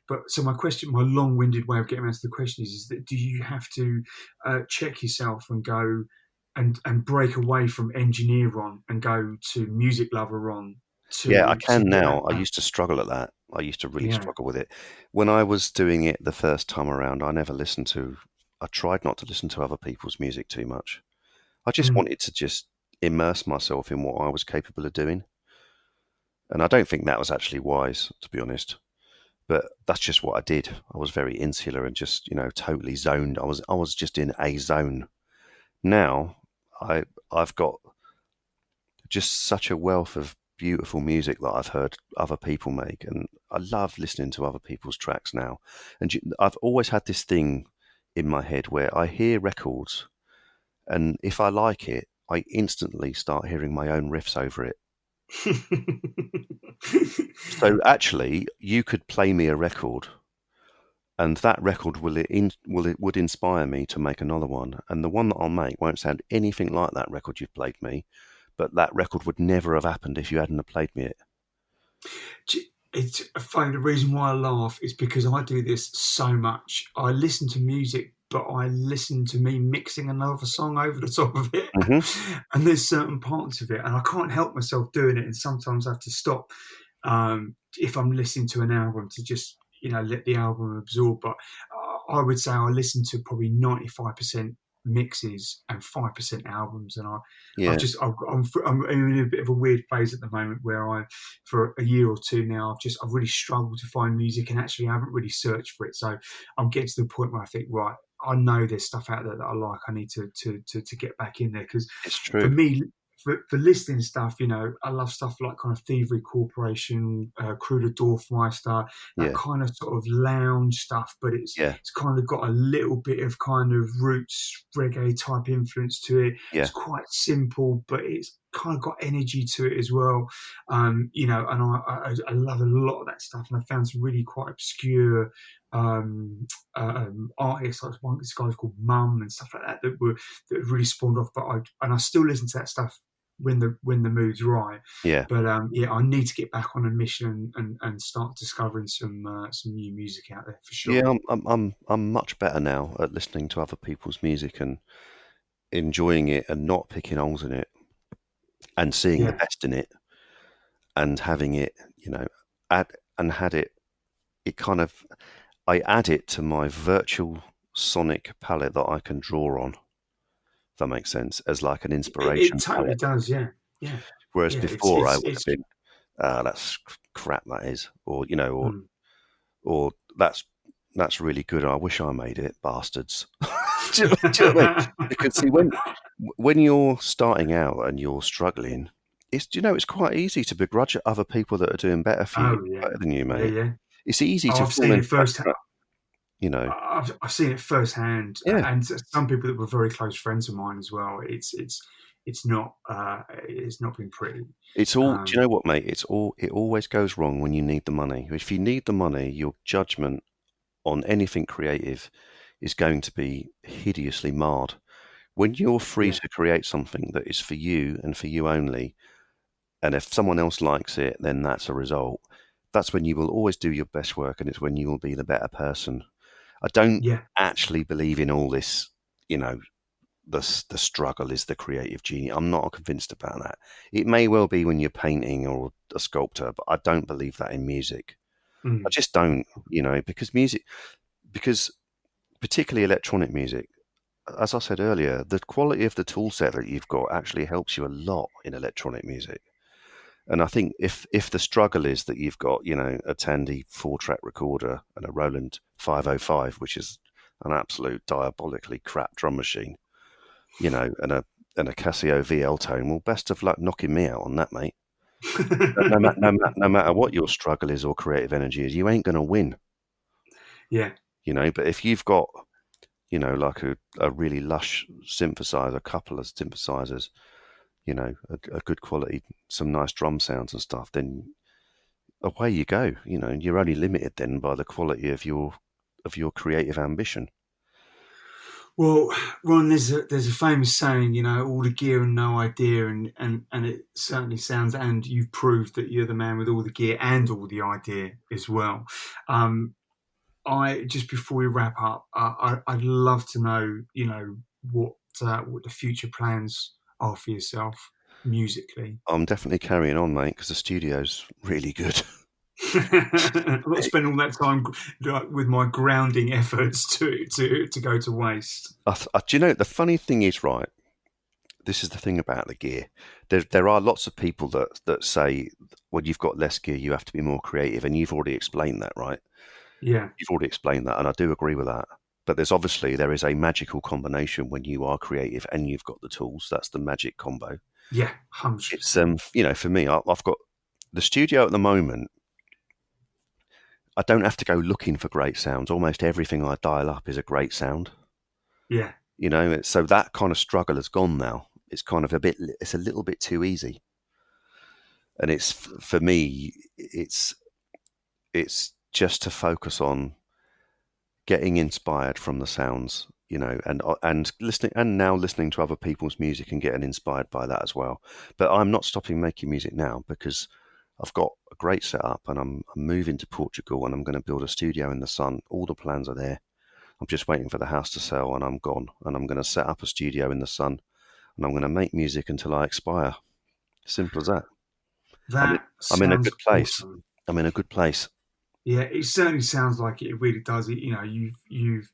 But so my long-winded way of getting around to the question is that do you have to check yourself and go and break away from engineer on and go to music lover on yeah, I to can get that now. I back? used to struggle at that. I used to really Yeah. struggle with it. When I was doing it the first time around, I tried not to listen to other people's music too much. I just Mm, wanted to just immerse myself in what I was capable of doing. And I don't think that was actually wise, to be honest. But that's just what I did. I was very insular and just, totally zoned. I was just in a zone. Now I've got just such a wealth of beautiful music that I've heard other people make, and I love listening to other people's tracks now. And I've always had this thing in my head where I hear records, and if I like it, I instantly start hearing my own riffs over it. So actually, you could play me a record, and that record would inspire me to make another one, and the one that I'll make won't sound anything like that record you've played me, but that record would never have happened if you hadn't have played me it. It's funny. The reason why I laugh is because I do this so much. I listen to music, but I listen to me mixing another song over the top of it. Hmm. And there's certain parts of it, and I can't help myself doing it. And sometimes I have to stop if I'm listening to an album to just let the album absorb. But I would say I listen to probably 95% mixes and 5% albums, and Yeah, I'm in a bit of a weird phase at the moment where for a year or two now, I've really struggled to find music, and actually I haven't really searched for it. So I'm getting to the point where I think, right, I know there's stuff out there that I like. I need to get back in there, because it's for true. me, for listening stuff, I love stuff like kind of Thievery Corporation, Kruder Dorfmeister, that Yeah, kind of sort of lounge stuff, but yeah, it's kind of got a little bit of kind of roots reggae type influence to it. It's yeah, quite simple, but it's kind of got energy to it as well. And I love a lot of that stuff, and I found some really quite obscure artists, like this guy's called Mum and stuff like that really spawned off. But I still listen to that stuff when the mood's right. yeah, But yeah, I need to get back on a mission and start discovering some new music out there for yeah. sure. I'm much better now at listening to other people's music and enjoying it and not picking holes in it and seeing the Yeah, best in it and having it, add and had it. It kind of I add it to my virtual sonic palette that I can draw on. If that makes sense, as like an it inspiration totally palette. does. Yeah. Yeah. Whereas Yeah. before I would have been, that's crap, that is, or or that's really good. I wish I made it, bastards. Do you know what I mean? Because see, when you're starting out and you're struggling, it's quite easy to begrudge other people that are doing better better than you, Yeah, mate. yeah. It's easy Oh, to I've fall seen into it first. that, you know. I've seen it firsthand, Yeah, and some people that were very close friends of mine as well. It's not been pretty. it's all. Do you Um, know what, mate? It always goes wrong when you need the money. If you need the money, your judgment on anything creative is going to be hideously marred. When you're free yeah, to create something that is for you and for you only, and if someone else likes it, then that's a result. That's when you will always do your best work, and it's when you will be the better person. I don't yeah, actually believe in all this, you know, the struggle is the creative genius. I'm not convinced about that. It may well be when you're painting or a sculptor, but I don't believe that in music. I mm, just don't, because particularly electronic music, as I said earlier, the quality of the tool set that you've got actually helps you a lot in electronic music. And I think if the struggle is that you've got, a Tandy 4-track recorder and a Roland 505, which is an absolute diabolically crap drum machine, and a Casio VL tone, well, best of luck knocking me out on that, mate. No matter what your struggle is or creative energy is, you ain't going to win, yeah. But if you've got, like a really lush synthesizer, a couple of synthesizers, a good quality, some nice drum sounds and stuff, then away you go. You're only limited then by the quality of your creative ambition. Well, Ron, there's a famous saying, all the gear and no idea, and it certainly sounds, and you've proved that you're the man with all the gear and all the idea as well. I just before we wrap up, I'd love to know, what the future plans are for yourself musically. I'm definitely carrying on, mate, because the studio's really good. I'm not spending all that time with my grounding efforts to go to waste. Do you know, the funny thing is, right, this is the thing about the gear. There are lots of people that say when you've got less gear, you have to be more creative, and you've already explained that, right? Yeah, You've already explained that, and I do agree with that. But there is a magical combination when you are creative and you've got the tools. That's the magic combo. yeah, It's 100%. for me, I've got the studio at the moment. I don't have to go looking for great sounds. Almost everything I dial up is a great sound. Yeah, So that kind of struggle has gone now. It's kind of it's a little bit too easy. And it's, for me, it's just to focus on getting inspired from the sounds, and listening, and now listening to other people's music and getting inspired by that as well. But I'm not stopping making music now because I've got a great setup, and I'm moving to Portugal, and I'm going to build a studio in the sun. All the plans are there. I'm just waiting for the house to sell, and I'm gone. And I'm going to set up a studio in the sun, and I'm going to make music until I expire. Simple as that. that I'm in a sounds good place. awesome. I'm in a good place. Yeah, it certainly sounds like it. It really does. You've.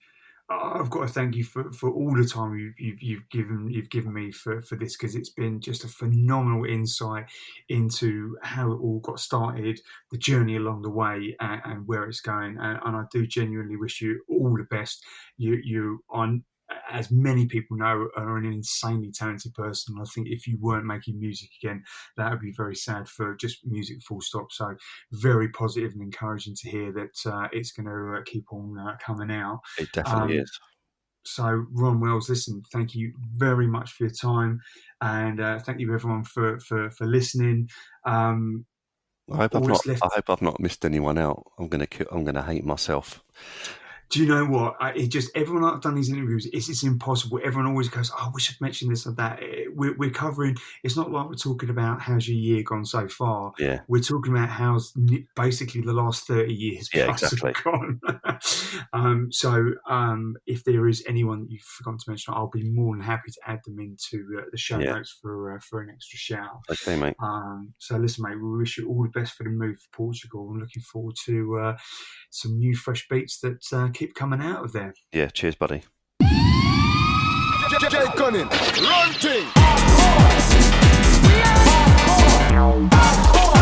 I've got to thank you for all the time you've given me for this, because it's been just a phenomenal insight into how it all got started, the journey along the way, and where it's going. And I do genuinely wish you all the best. You on. As many people know, are an insanely talented person. I think if you weren't making music again, that would be very sad for just music full stop. So very positive and encouraging to hear that it's going to keep on coming out. It definitely is. So, Ron Wells, listen, thank you very much for your time, and thank you everyone for listening. All that's left. I hope I've not missed anyone out. I'm gonna hate myself. Do you know what? Everyone I've done these interviews, it's impossible. Everyone always goes, "Oh, we should mention this or that." We're covering. It's not like we're talking about how's your year gone so far. Yeah. We're talking about how's basically the last 30 years plus exactly. have gone. If there is anyone that you've forgotten to mention, I'll be more than happy to add them into the show notes for an extra shout. Okay, mate. So listen, mate, we wish you all the best for the move for Portugal. I'm looking forward to some new fresh beats that keep coming out of there. Yeah, cheers, buddy. Cunning, run thing. Hardcore.